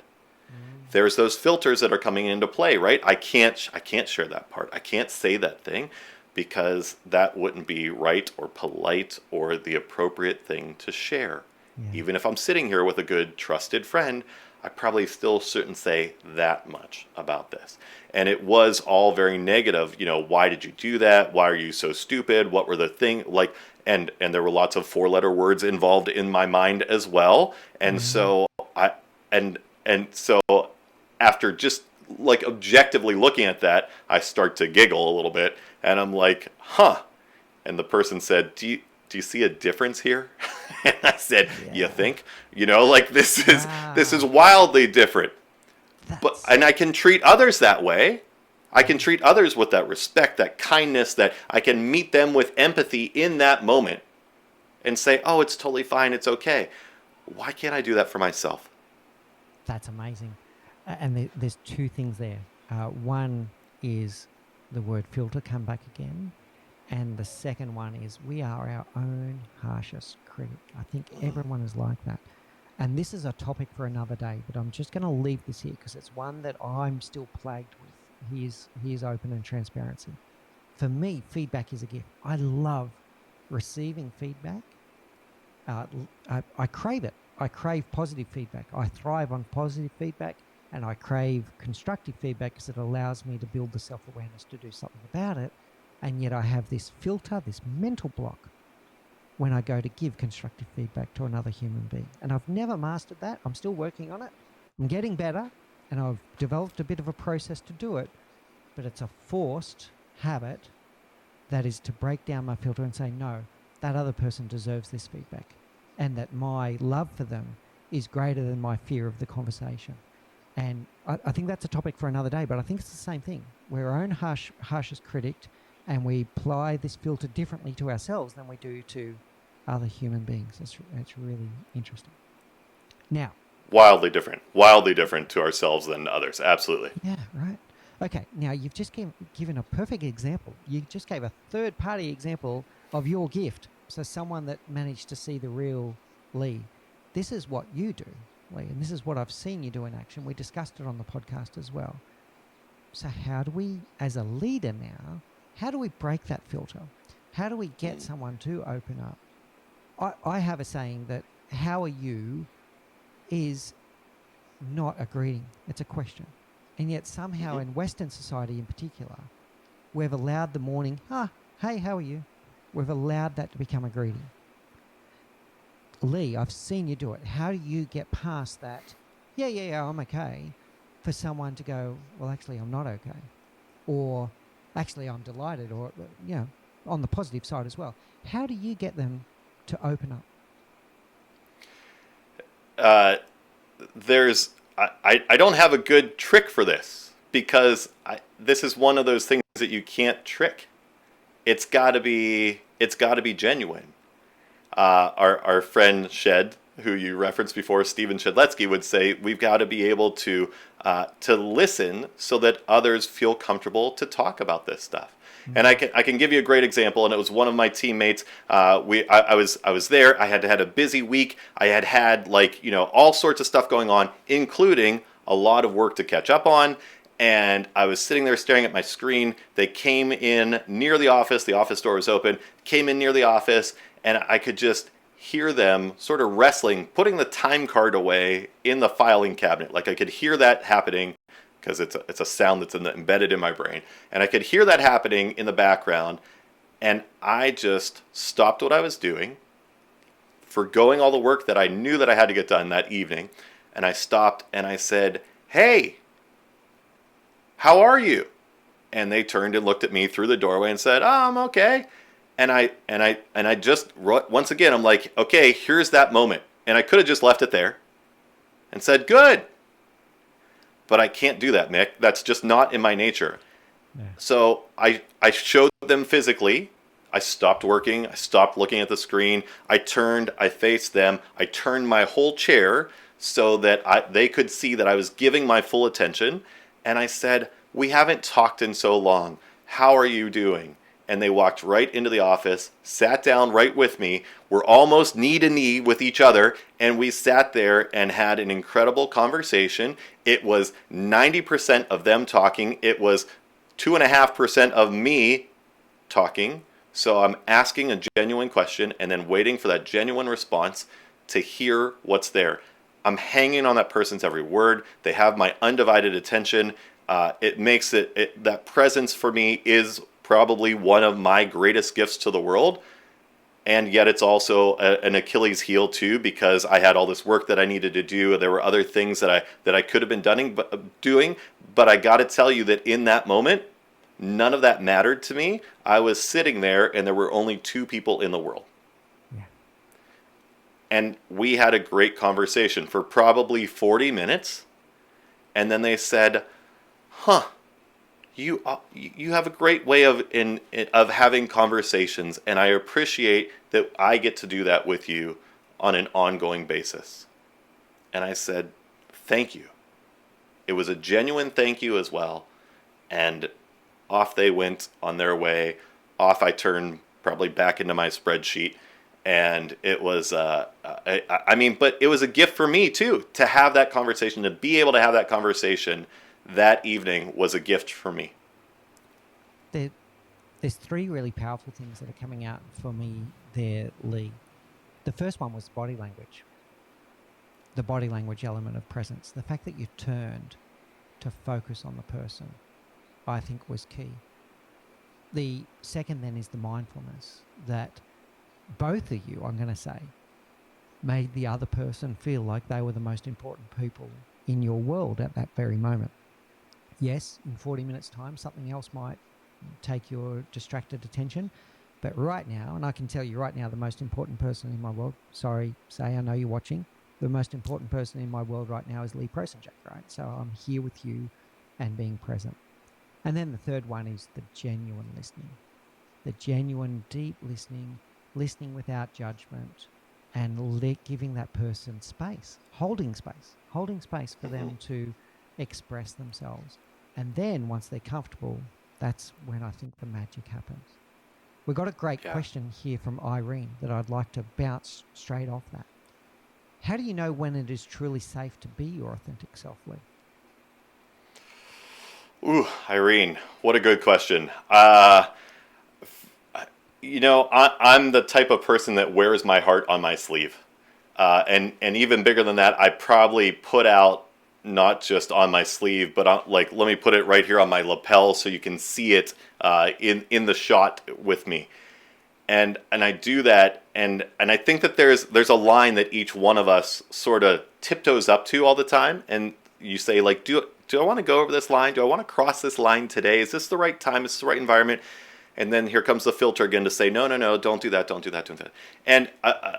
There's those filters that are coming into play, right? I can't share that part. I can't say that thing, because that wouldn't be right or polite or the appropriate thing to share. Yeah. Even if I'm sitting here with a good trusted friend, I probably still shouldn't say that much about this. And it was all very negative. Why did you do that? Why are you so stupid? What were the thing like? And there were lots of 4-letter words involved in my mind as well. And so after just like objectively looking at that, I start to giggle a little bit, and I'm like, huh. And the person said, do you see a difference here? And I said, you think? Like this is Wow. wildly different. That's And I can treat others that way. I can treat others with that respect, that kindness, that I can meet them with empathy in that moment and say, oh, it's totally fine, it's okay. Why can't I do that for myself? That's amazing. And there's two things there. One is the word filter, come back again. And the second one is we are our own harshest critic. I think everyone is like that. And this is a topic for another day, but I'm just going to leave this here because it's one that I'm still plagued with. Here's open and transparency. For me, feedback is a gift. I love receiving feedback. I crave it. I crave positive feedback. I thrive on positive feedback, and I crave constructive feedback because it allows me to build the self-awareness to do something about it. And yet I have this filter, this mental block when I go to give constructive feedback to another human being. And I've never mastered that. I'm still working on it. I'm getting better, and I've developed a bit of a process to do it, but it's a forced habit that is to break down my filter and say, no, that other person deserves this feedback, and that my love for them is greater than my fear of the conversation. And I think that's a topic for another day, but I think it's the same thing. We're our own harshest critic, and we apply this filter differently to ourselves than we do to other human beings. It's really interesting. Now, Wildly different to ourselves than to others. Absolutely. yeah, right. Okay, now you've just given a perfect example. You just gave a third-party example of your gift. So someone that managed to see the real Lee. This is what you do, Lee, and this is what I've seen you do in action. We discussed it on the podcast as well. So how do we, as a leader now, how do we break that filter? How do we get someone to open up? I have a saying that how are you is not a greeting, it's a question. And yet somehow in Western society in particular, we've allowed the morning, hey, how are you? We've allowed that to become a greeting. Lee, I've seen you do it. How do you get past that, yeah, I'm okay, for someone to go, well, actually, I'm not okay. Or actually, I'm delighted, or, on the positive side as well. How do you get them to open up? I don't have a good trick for this because this is one of those things that you can't trick. It's got to be genuine. Our friend Shed, who you referenced before, Stephen Shedletsky, would say we've got to be able to listen so that others feel comfortable to talk about this stuff. And I can give you a great example, and it was one of my teammates. I was there. I had a busy week. I had all sorts of stuff going on, including a lot of work to catch up on. And I was sitting there staring at my screen. They came in near the office. The office door was open. Came in near the office, and I could just hear them sort of wrestling, putting the time card away in the filing cabinet. Like I could hear that happening, because it's a sound that's embedded in my brain. And I could hear that happening in the background, and I just stopped what I was doing, forgoing all the work that I knew that I had to get done that evening, and I stopped and I said, hey, how are you? And they turned and looked at me through the doorway and said, oh, I'm okay. And I just, once again, I'm like, okay, here's that moment. And I could have just left it there and said, good. But I can't do that, Mick. That's just not in my nature. Yeah. So I showed them physically. I stopped working. I stopped looking at the screen. I turned. I faced them. I turned my whole chair so that they could see that I was giving my full attention. And I said, we haven't talked in so long. How are you doing? And they walked right into the office, sat down right with me. We're almost knee to knee with each other, and we sat there and had an incredible conversation. It was 90% of them talking. It was 2.5% of me talking. So I'm asking a genuine question and then waiting for that genuine response to hear what's there. I'm hanging on that person's every word. They have my undivided attention. It makes that presence for me is probably one of my greatest gifts to the world. and yet it's also an Achilles heel too, because I had all this work that I needed to do. There were other things that I could have been doing, but I got to tell you that in that moment, none of that mattered to me. I was sitting there, and there were only 2 people in the world. Yeah. And we had a great conversation for probably 40 minutes. And then they said, huh, you have a great way of having conversations, and I appreciate that I get to do that with you on an ongoing basis. And I said, thank you. It was a genuine thank you as well. And off they went on their way. Off I turned probably back into my spreadsheet. And it was, but it was a gift for me too, to have that conversation, to be able to have that conversation that evening was a gift for me. There's 3 really powerful things that are coming out for me there, Lee. The first one was body language. The body language element of presence. The fact that you turned to focus on the person, I think was key. The second then is the mindfulness that both of you, I'm going to say, made the other person feel like they were the most important people in your world at that very moment. Yes, in 40 minutes' time, something else might take your distracted attention. But right now, and I can tell you right now, the most important person in my world, sorry, Say, I know you're watching, the most important person in my world right now is Lee Prosenjak, right? So I'm here with you and being present. And then the third one is the genuine listening. The genuine, deep listening without judgment, and giving that person space, holding space for them to express themselves. And then once they're comfortable, that's when I think the magic happens. We've got a great question here from Irene that I'd like to bounce straight off that. How do you know when it is truly safe to be your authentic self, Lee? Ooh, Irene, what a good question. I'm the type of person that wears my heart on my sleeve. And even bigger than that, I probably put out not just on my sleeve, but let me put it right here on my lapel so you can see it in the shot with me. And I do that, and I think that there's a line that each one of us sort of tiptoes up to all the time, and you say, like, do I want to go over this line? Do I want to cross this line today? Is this the right time? Is this the right environment? And then here comes the filter again to say, no, don't do that, don't do that, don't do that. And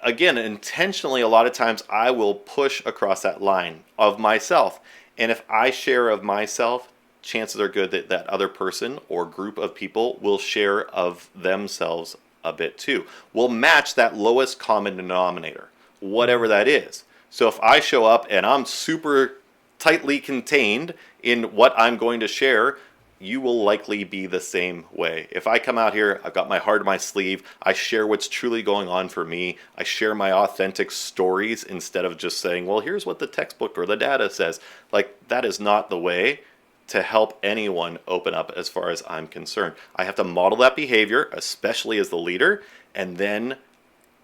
again, intentionally, a lot of times I will push across that line of myself. And if I share of myself, chances are good that that other person or group of people will share of themselves a bit too. We'll match that lowest common denominator, whatever that is. So if I show up and I'm super tightly contained in what I'm going to share, you will likely be the same way. If I come out here, I've got my heart on my sleeve, I share what's truly going on for me, I share my authentic stories instead of just saying, well, here's what the textbook or the data says. Like, that is not the way to help anyone open up as far as I'm concerned. I have to model that behavior, especially as the leader, and then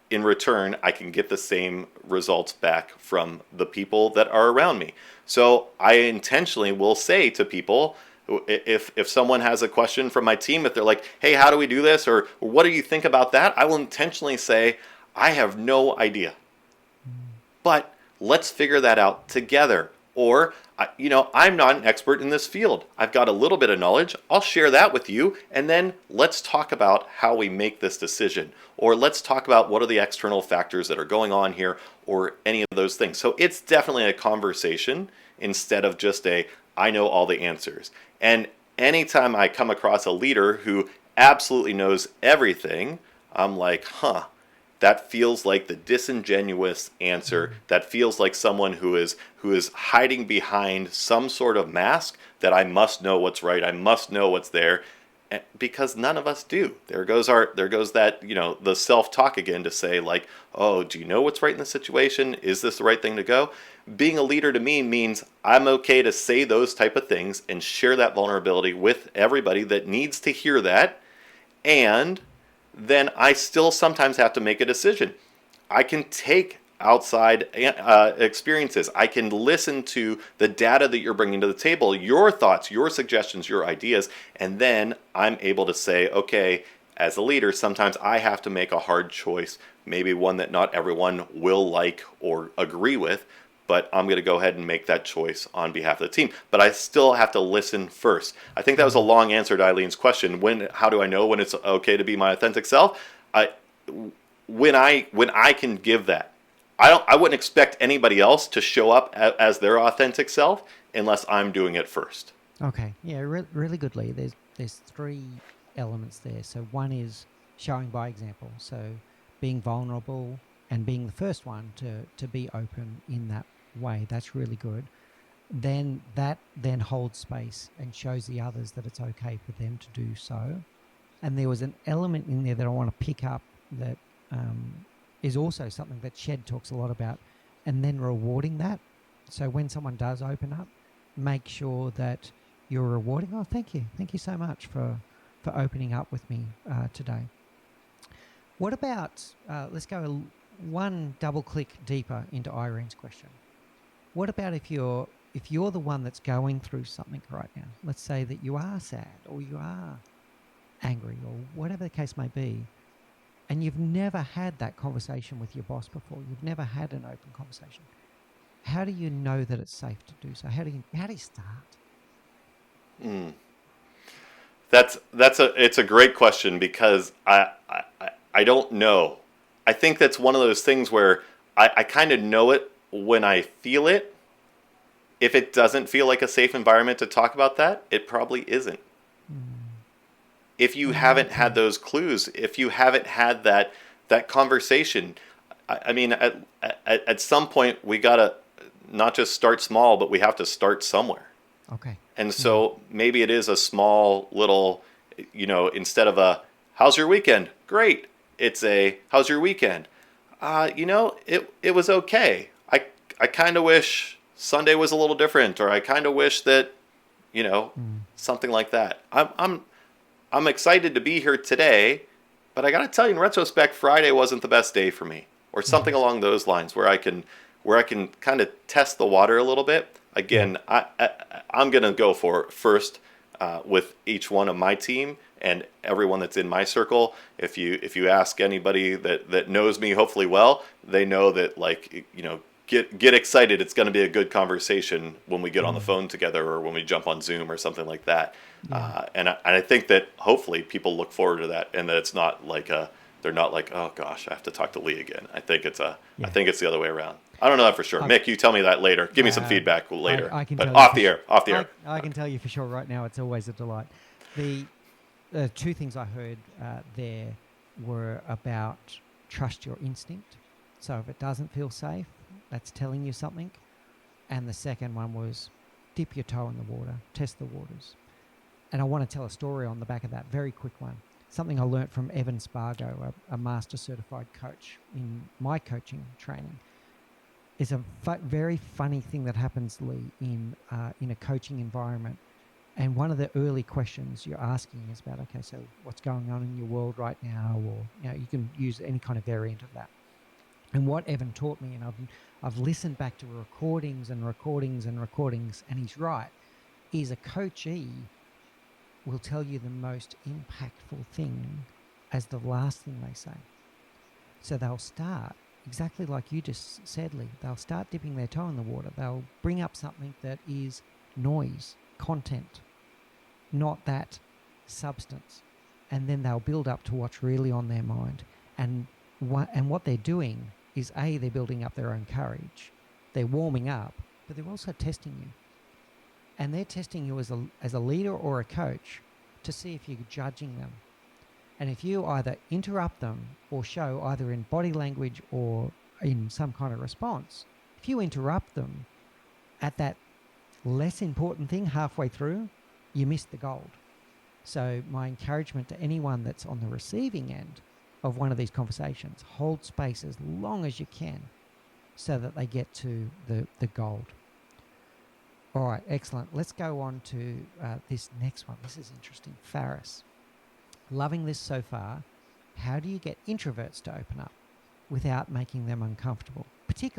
in return, I can get the same results back from the people that are around me. So I intentionally will say to people, if someone has a question from my team, if they're like, hey, how do we do this? Or what do you think about that? I will intentionally say, I have no idea, but let's figure that out together. Or, I'm not an expert in this field. I've got a little bit of knowledge. I'll share that with you. And then let's talk about how we make this decision. Or let's talk about what are the external factors that are going on here, or any of those things. So it's definitely a conversation instead of just I know all the answers. And anytime I come across a leader who absolutely knows everything, I'm like, that feels like the disingenuous answer. That feels like someone who is hiding behind some sort of mask that I must know what's right. I must know what's there, because none of us do. There goes that, the self-talk again to say, like, oh, do you know what's right in the situation? Is this the right thing to go? Being a leader to me means I'm okay to say those type of things and share that vulnerability with everybody that needs to hear that. And then I still sometimes have to make a decision. I can take outside experiences. I can listen to the data that you're bringing to the table, your thoughts, your suggestions, your ideas, and then I'm able to say, okay, as a leader, sometimes I have to make a hard choice, maybe one that not everyone will like or agree with, but I'm going to go ahead and make that choice on behalf of the team. But I still have to listen first. I think that was a long answer to Eileen's question. How do I know when it's okay to be my authentic self? When I can give that. I wouldn't expect anybody else to show up as their authentic self unless I'm doing it first. Okay. Yeah, really good, Lee. There's three elements there. So one is showing by example. So being vulnerable and being the first one to be open in that way. That's really good. Then that holds space and shows the others that it's okay for them to do so. And there was an element in there that I want to pick up that is also something that Shed talks a lot about, and then rewarding that. So when someone does open up, make sure that you're rewarding. Oh, thank you so much for opening up with me today. What about let's go one double click deeper into Irene's question. What about if you're the one that's going through something right now? Let's say that you are sad or you are angry or whatever the case may be, and you've never had that conversation with your boss before. You've never had an open conversation. How do you know that it's safe to do so? How do you start? It's a great question, because I don't know. I think that's one of those things where I kind of know it when I feel it. If it doesn't feel like a safe environment to talk about that, it probably isn't. If you haven't had those clues, if you haven't had that conversation, I mean, at some point we gotta not just start small, but we have to start somewhere. Okay. And so maybe it is a small little, instead of a "how's your weekend?" Great. It's a "how's your weekend?" It was okay. I kind of wish Sunday was a little different, or I kind of wish that, something like that. I'm excited to be here today, but I got to tell you, in retrospect, Friday wasn't the best day for me, or something along those lines, where I can kind of test the water a little bit. Again, I'm going to go for first with each one of my team and everyone that's in my circle. If you ask anybody that knows me, hopefully well, they know that, get excited. It's going to be a good conversation when we get on the phone together, or when we jump on Zoom or something like that. Yeah. And I think that hopefully people look forward to that, and that it's not like they're not like, oh gosh, I have to talk to Lee again. I think it's the other way around. I don't know that for sure. Mick, you tell me that later. Give me some feedback later. I can but tell off the air. I can tell you for sure right now, it's always a delight. The two things I heard there were about trust your instinct. So if it doesn't feel safe, that's telling you something. And the second one was dip your toe in the water, test the waters. And I want to tell a story on the back of that, very quick one. Something I learnt from Evan Spargo, a master certified coach in my coaching training. Is a very funny thing that happens, Lee, in a coaching environment. And one of the early questions you're asking is about, okay, so what's going on in your world right now? Or you can use any kind of variant of that. And what Evan taught me, and I've listened back to recordings, and he's right, is a coachee will tell you the most impactful thing as the last thing they say. So they'll start exactly like you just said, Lee. They'll start dipping their toe in the water. They'll bring up something that is noise, content, not that substance. And then they'll build up to what's really on their mind. And what they're doing is, A, they're building up their own courage. They're warming up, but they're also testing you. And they're testing you as a leader or a coach to see if you're judging them. And if you either interrupt them or show either in body language or in some kind of response, if you interrupt them at that less important thing halfway through, you missed the gold. So my encouragement to anyone that's on the receiving end of one of these conversations, hold space as long as you can so that they get to the gold. All right, excellent. Let's go on to this next one. This is interesting. Faris. Loving this so far. How do you get introverts to open up without making them uncomfortable?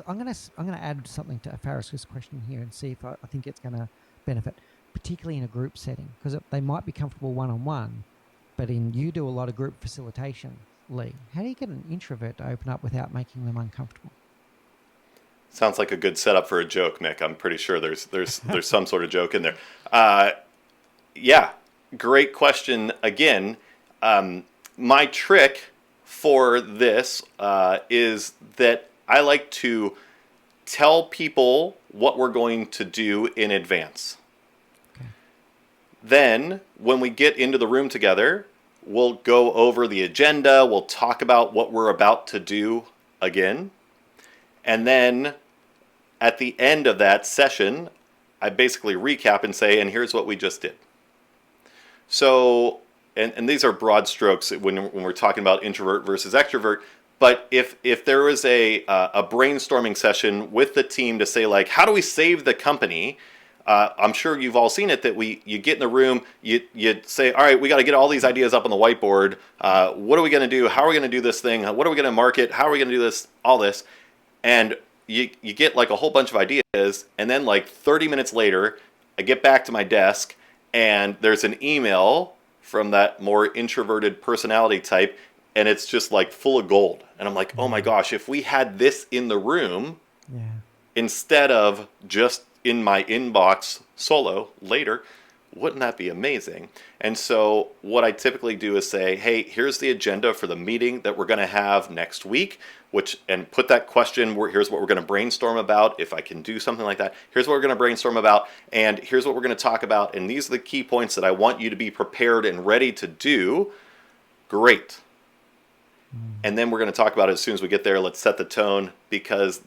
I'm going to add something to Faris's question here and see if I think it's going to benefit, particularly in a group setting, because they might be comfortable one-on-one, But you do a lot of group facilitation, Lee. How do you get an introvert to open up without making them uncomfortable? Sounds like a good setup for a joke, Mick. I'm pretty sure there's some sort of joke in there. Uh, yeah, great question. Again, my trick for this is that I like to tell people what we're going to do in advance. Okay. Then, when we get into the room together, we'll go over the agenda, we'll talk about what we're about to do again. And then, at the end of that session, I basically recap and say, and here's what we just did. So, and these are broad strokes when we're talking about introvert versus extrovert. But if there was a brainstorming session with the team to say, like, how do we save the company? I'm sure you've all seen it, that you get in the room, you say, all right, we got to get all these ideas up on the whiteboard. What are we going to do? How are we going to do this thing? What are we going to market? How are we going to do this? All this. And you get like a whole bunch of ideas. And then like 30 minutes later, I get back to my desk and there's an email from that more introverted personality type. And it's just like full of gold. And I'm like, oh my gosh, if we had this in the room, instead of just in my inbox solo later, wouldn't that be amazing? And so what I typically do is say, hey, here's the agenda for the meeting that we're going to have next week, and put that question, here's what we're going to brainstorm about. If I can do something like that, here's what we're going to brainstorm about, and here's what we're going to talk about. And these are the key points that I want you to be prepared and ready to do. Great. And then we're going to talk about it as soon as we get there. Let's set the tone, because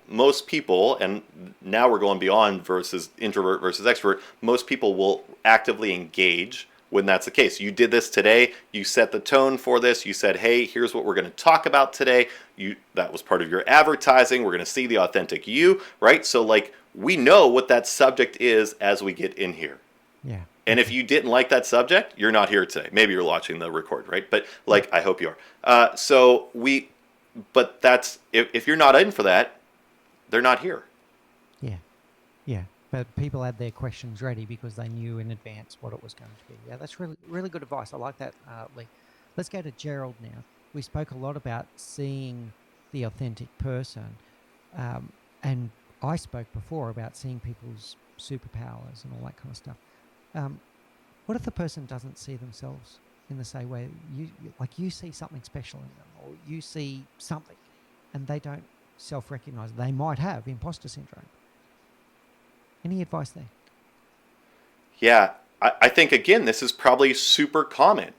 most people, and now we're going beyond versus introvert versus extrovert, most people will actively engage when that's the case. You did this today. You set the tone for this. You said, hey, here's what we're going to talk about today. That was part of your advertising. We're going to see the authentic you, right? So like, we know what that subject is as we get in here. Yeah. And if you didn't like that subject, you're not here today. Maybe you're watching the record, right? But like, I hope you are. But that's, if you're not in for that, they're not here. Yeah. Yeah. But people had their questions ready because they knew in advance what it was going to be. Yeah, that's really, really good advice. I like that, Lee. Let's go to Gerald now. We spoke a lot about seeing the authentic person. And I spoke before about seeing people's superpowers and all that kind of stuff. What if the person doesn't see themselves in the same way? You see something special in them, or you see something, and they don't self-recognize. They might have imposter syndrome. Any advice there? Yeah, I think, again, this is probably super common.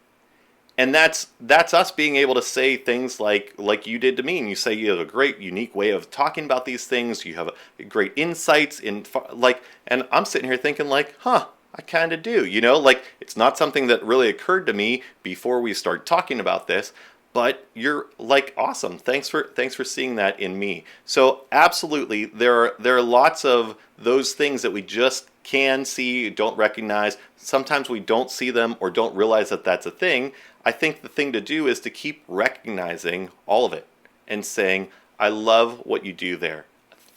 And that's us being able to say things like you did to me. And you say you have a great, unique way of talking about these things. You have great insights and I'm sitting here thinking like, I kind of do, like, it's not something that really occurred to me before we start talking about this, but you're like, awesome. Thanks for seeing that in me. So absolutely, there are lots of those things that we just can see, don't recognize. Sometimes we don't see them or don't realize that that's a thing. I think the thing to do is to keep recognizing all of it and saying, I love what you do there.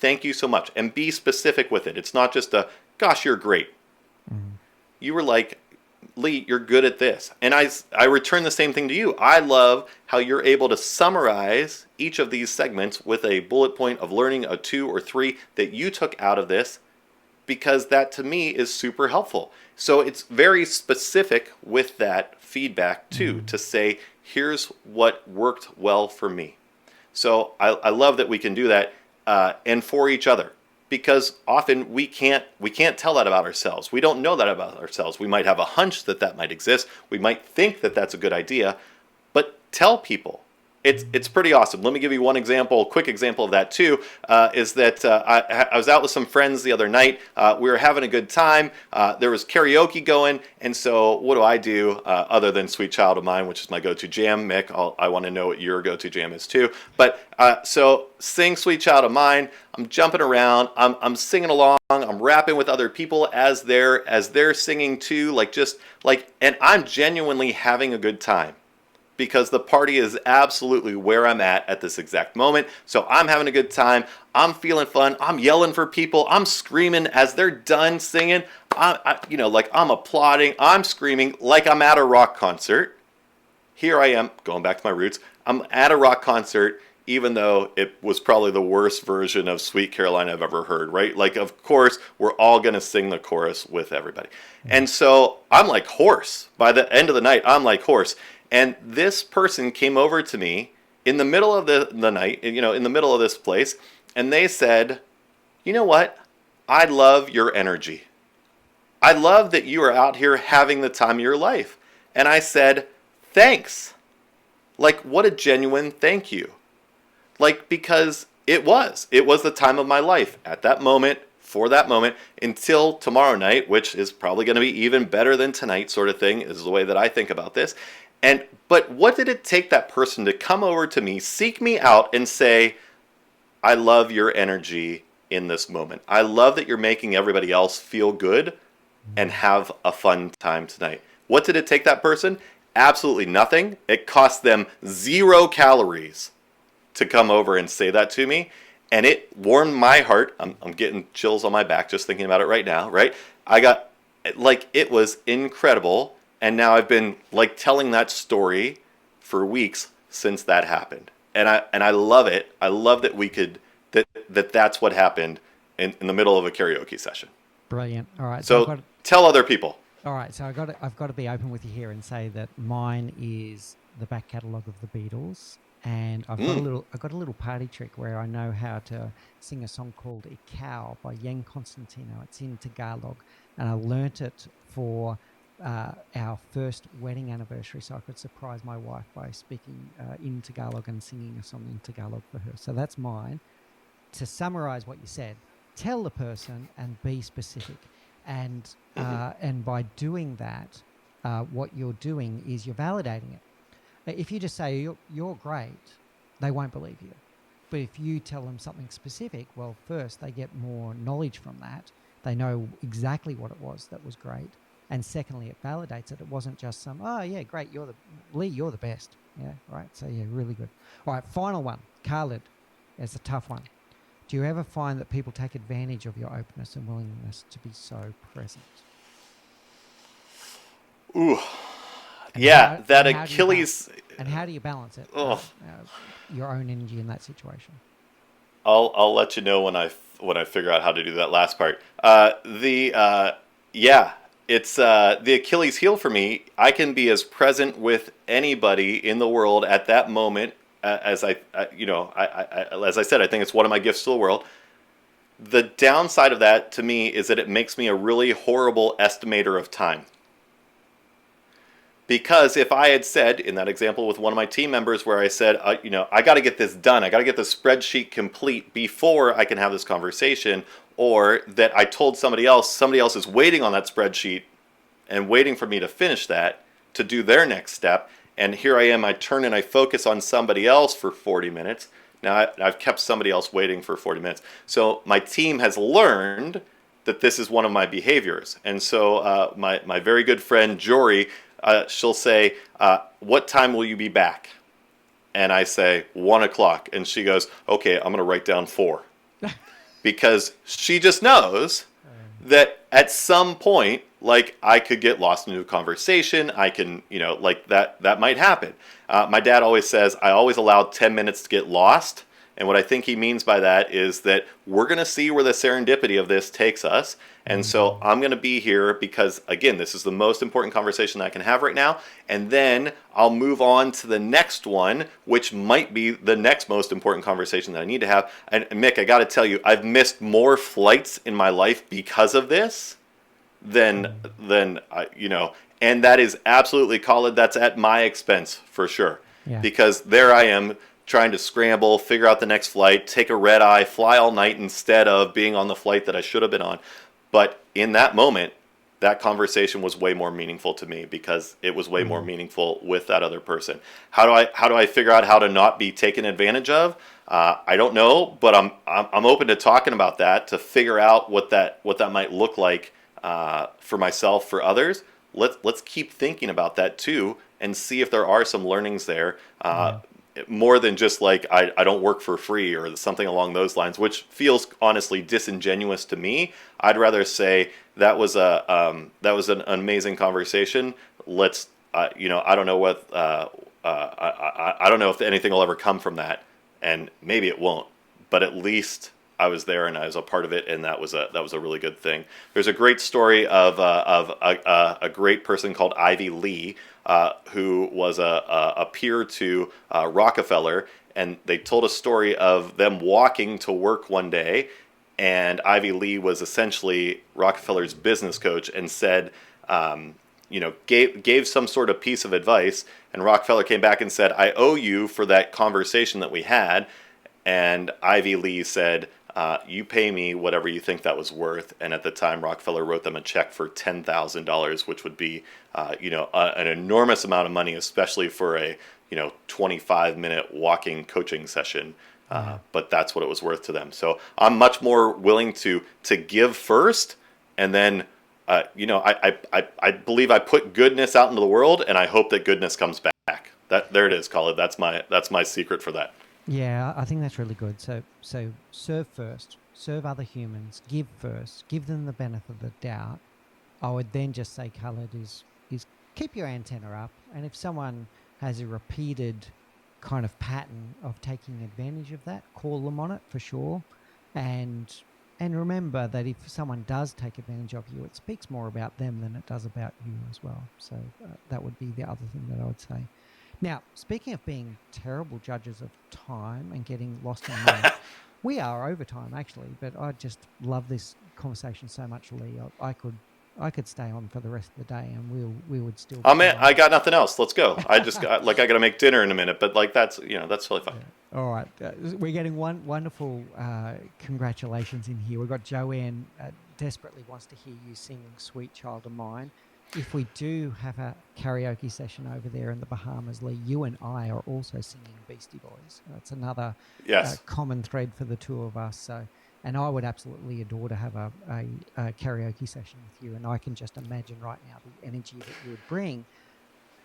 Thank you so much. And be specific with it. It's not just gosh, you're great. You were like, Lee, you're good at this. And I return the same thing to you. I love how you're able to summarize each of these segments with a bullet point of learning, a 2 or 3 that you took out of this, because that to me is super helpful. So it's very specific with that feedback too, to say, here's what worked well for me. So I love that we can do that, and for each other. Because often we can't tell that about ourselves. We don't know that about ourselves. We might have a hunch that might exist. We might think that that's a good idea, but tell people. It's pretty awesome. Let me give you one example, quick example of that too, is that I was out with some friends the other night. We were having a good time. There was karaoke going, and so what do other than Sweet Child of Mine, which is my go-to jam? Mick, I want to know what your go-to jam is too. But so sing Sweet Child of Mine. I'm jumping around. I'm singing along. I'm rapping with other people as they're singing too, and I'm genuinely having a good time. because the party is absolutely where I'm at this exact moment. So I'm having a good time. I'm feeling fun. I'm yelling for people. I'm screaming as they're done singing. I'm applauding. I'm screaming like I'm at a rock concert. Here I am, going back to my roots. I'm at a rock concert, even though it was probably the worst version of Sweet Caroline I've ever heard, right? Like, of course, we're all going to sing the chorus with everybody. And so I'm like hoarse. By the end of the night, I'm like hoarse. And this person came over to me in the middle of the night, in the middle of this place, and they said, you know what? I love your energy. I love that you are out here having the time of your life. And I said, thanks. Like, what a genuine thank you. Like, because it was the time of my life at that moment, for that moment, until tomorrow night, which is probably going to be even better than tonight, sort of thing, is the way that I think about this. But what did it take that person to come over to me, seek me out, and say, I love your energy in this moment. I love that you're making everybody else feel good and have a fun time tonight. What did it take that person? Absolutely nothing. It cost them 0 calories to come over and say that to me. And it warmed my heart. I'm getting chills on my back just thinking about it right now, right? It was incredible. And now I've been like telling that story for weeks since that happened. And I love it. I love that that's what happened in the middle of a karaoke session. Brilliant. All right. So tell other people. All right. So I've got to be open with you here and say that mine is the back catalogue of the Beatles. And I've got a little party trick where I know how to sing a song called Ikaw by Yen Constantino. It's in Tagalog, and I learnt it for our first wedding anniversary, so I could surprise my wife by speaking in Tagalog and singing a song in Tagalog for her. So that's mine. To summarize what you said, tell the person and be specific, and by doing that, what you're doing is you're validating it. If you just say you're great, they won't believe you. But if you tell them something specific, well, first they get more knowledge from that. They know exactly what it was that was great. And secondly, it validates it. It wasn't just some, oh, yeah, great, Lee, you're the best. Yeah, right. So, yeah, really good. All right, final one. Khalid, it's a tough one. Do you ever find that people take advantage of your openness and willingness to be so present? Ooh. And yeah, that and Achilles... And how do you balance it? Your own energy in that situation. I'll let you know when I figure out how to do that last part. It's the Achilles heel for me. I can be as present with anybody in the world at that moment as I said, I think it's one of my gifts to the world. The downside of that to me is that it makes me a really horrible estimator of time. Because if I had said, in that example with one of my team members where I said, I got to get this done, I got to get the spreadsheet complete before I can have this conversation, or that I told somebody else is waiting on that spreadsheet and waiting for me to finish that to do their next step, and here I am, I turn and I focus on somebody else for 40 minutes. Now I've kept somebody else waiting for 40 minutes. So my team has learned that this is one of my behaviors. And so my very good friend Jory, she'll say, what time will you be back? And I say, 1 o'clock. And she goes, okay, I'm going to write down 4. Because she just knows that at some point, like, I could get lost into a conversation. I can, that might happen. My dad always says, I always allow 10 minutes to get lost. And what I think he means by that is that we're going to see where the serendipity of this takes us. And so I'm going to be here because, again, this is the most important conversation that I can have right now. And then I'll move on to the next one, which might be the next most important conversation that I need to have. And Mick, I got to tell you, I've missed more flights in my life because of this than and that is absolutely, Khalid, that's at my expense for sure. Yeah. Because there I am, trying to scramble, figure out the next flight, take a red eye, fly all night instead of being on the flight that I should have been on. But in that moment, that conversation was way more meaningful to me because it was way more meaningful with that other person. How do I figure out how to not be taken advantage of? I don't know, but I'm open to talking about that to figure out what that might look like for myself, for others. let's keep thinking about that too, and see if there are some learnings there. Yeah. More than just like I don't work for free or something along those lines, which feels honestly disingenuous to me. I'd rather say that was an amazing conversation. Let's I don't know what I don't know if anything will ever come from that, and maybe it won't. But at least I was there and I was a part of it, and that was a really good thing. There's a great story of a great person called Ivy Lee, who was a peer to Rockefeller, and they told a story of them walking to work one day, and Ivy Lee was essentially Rockefeller's business coach, and said, gave some sort of piece of advice, and Rockefeller came back and said, "I owe you for that conversation that we had." And Ivy Lee said, "You pay me whatever you think that was worth." And at the time, Rockefeller wrote them a check for $10,000, which would be, an enormous amount of money, especially for a 25-minute walking coaching session. But that's what it was worth to them. So I'm much more willing to give first, and then I believe I put goodness out into the world, and I hope that goodness comes back. There it is, Khaled. That's my secret for that. Yeah, I think that's really good. So serve first, serve other humans, give first, give them the benefit of the doubt. I would then just say, Khaled, is keep your antenna up, and if someone has a repeated kind of pattern of taking advantage of that, call them on it for sure, and remember that if someone does take advantage of you, it speaks more about them than it does about you as well. So that would be the other thing that I would say. Now, speaking of being terrible judges of time and getting lost in moment, we are over time actually, but I just love this conversation so much, Lee. I could stay on for the rest of the day, and we would still. Oh man, I got nothing else. Let's go. I got to make dinner in a minute, but that's totally fine. Yeah. All right, we're getting wonderful congratulations in here. We've got Joanne desperately wants to hear you sing "Sweet Child of Mine." If we do have a karaoke session over there in the Bahamas, Lee, you and I are also singing Beastie Boys. That's another common thread for the two of us. So, and I would absolutely adore to have a karaoke session with you. And I can just imagine right now the energy that you would bring,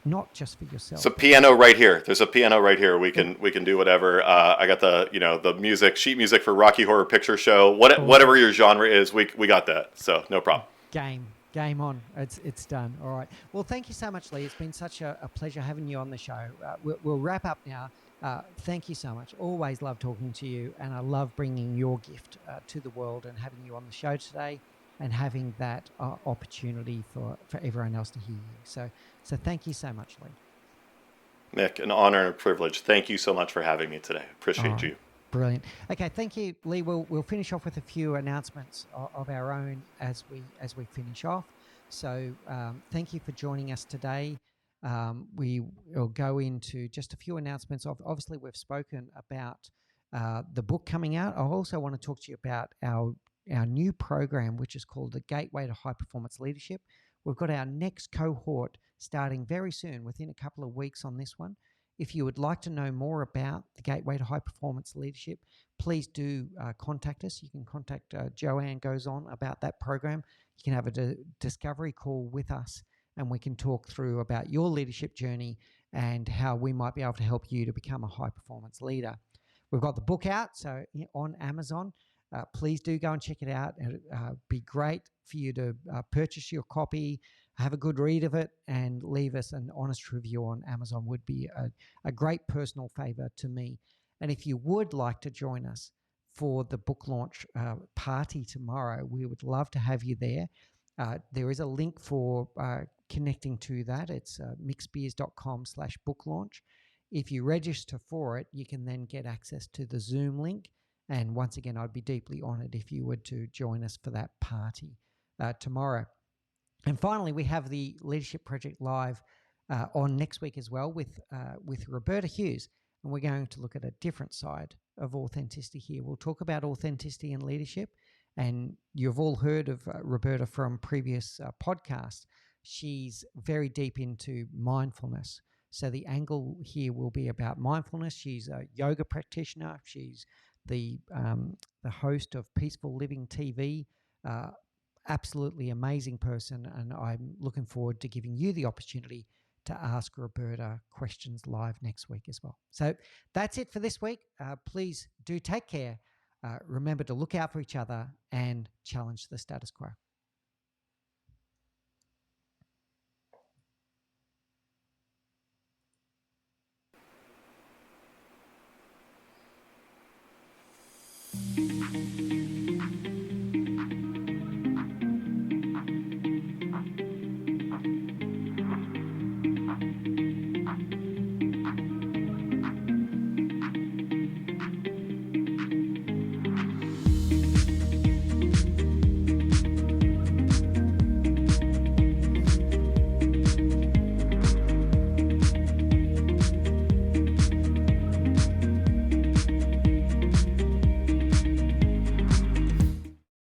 not just for yourself. It's a piano right here. There's a piano right here. We can do whatever. I got the music, sheet music for Rocky Horror Picture Show. Whatever your genre is, we got that. So no problem. Game on. It's done. All right. Well, thank you so much, Lee. It's been such a pleasure having you on the show. We'll wrap up now. Thank you so much. Always love talking to you, and I love bringing your gift to the world and having you on the show today, and having that opportunity for everyone else to hear you. So thank you so much, Lee. Mick, an honor and a privilege. Thank you so much for having me today. Appreciate you. Brilliant. Okay, thank you, Lee. We'll finish off with a few announcements of our own as we finish off. So thank you for joining us today. We will go into just a few announcements. Obviously, we've spoken about the book coming out. I also want to talk to you about our new program, which is called the Gateway to High Performance Leadership. We've got our next cohort starting very soon, within a couple of weeks on this one. If you would like to know more about the Gateway to High Performance Leadership, please do contact us. You can contact Joanne Goes On about that program. You can have a discovery call with us, and we can talk through about your leadership journey and how we might be able to help you to become a high performance leader. We've got the book out, so on Amazon. Please do go and check it out. It'd be great for you to purchase your copy, have a good read of it, and leave us an honest review on Amazon. Would be a great personal favor to me. And if you would like to join us for the book launch party tomorrow, we would love to have you there. There is a link for connecting to that. It's mixbeers.com/book launch. If you register for it, you can then get access to the Zoom link. And once again, I'd be deeply honored if you were to join us for that party tomorrow. And finally, we have the Leadership Project live on next week as well with Roberta Hughes. And we're going to look at a different side of authenticity here. We'll talk about authenticity and leadership. And you've all heard of Roberta from previous podcasts. She's very deep into mindfulness. So the angle here will be about mindfulness. She's a yoga practitioner. She's the host of Peaceful Living TV, absolutely amazing person, and I'm looking forward to giving you the opportunity to ask Roberta questions live next week as well. So that's it for this week. Please do take care. Remember to look out for each other and challenge the status quo.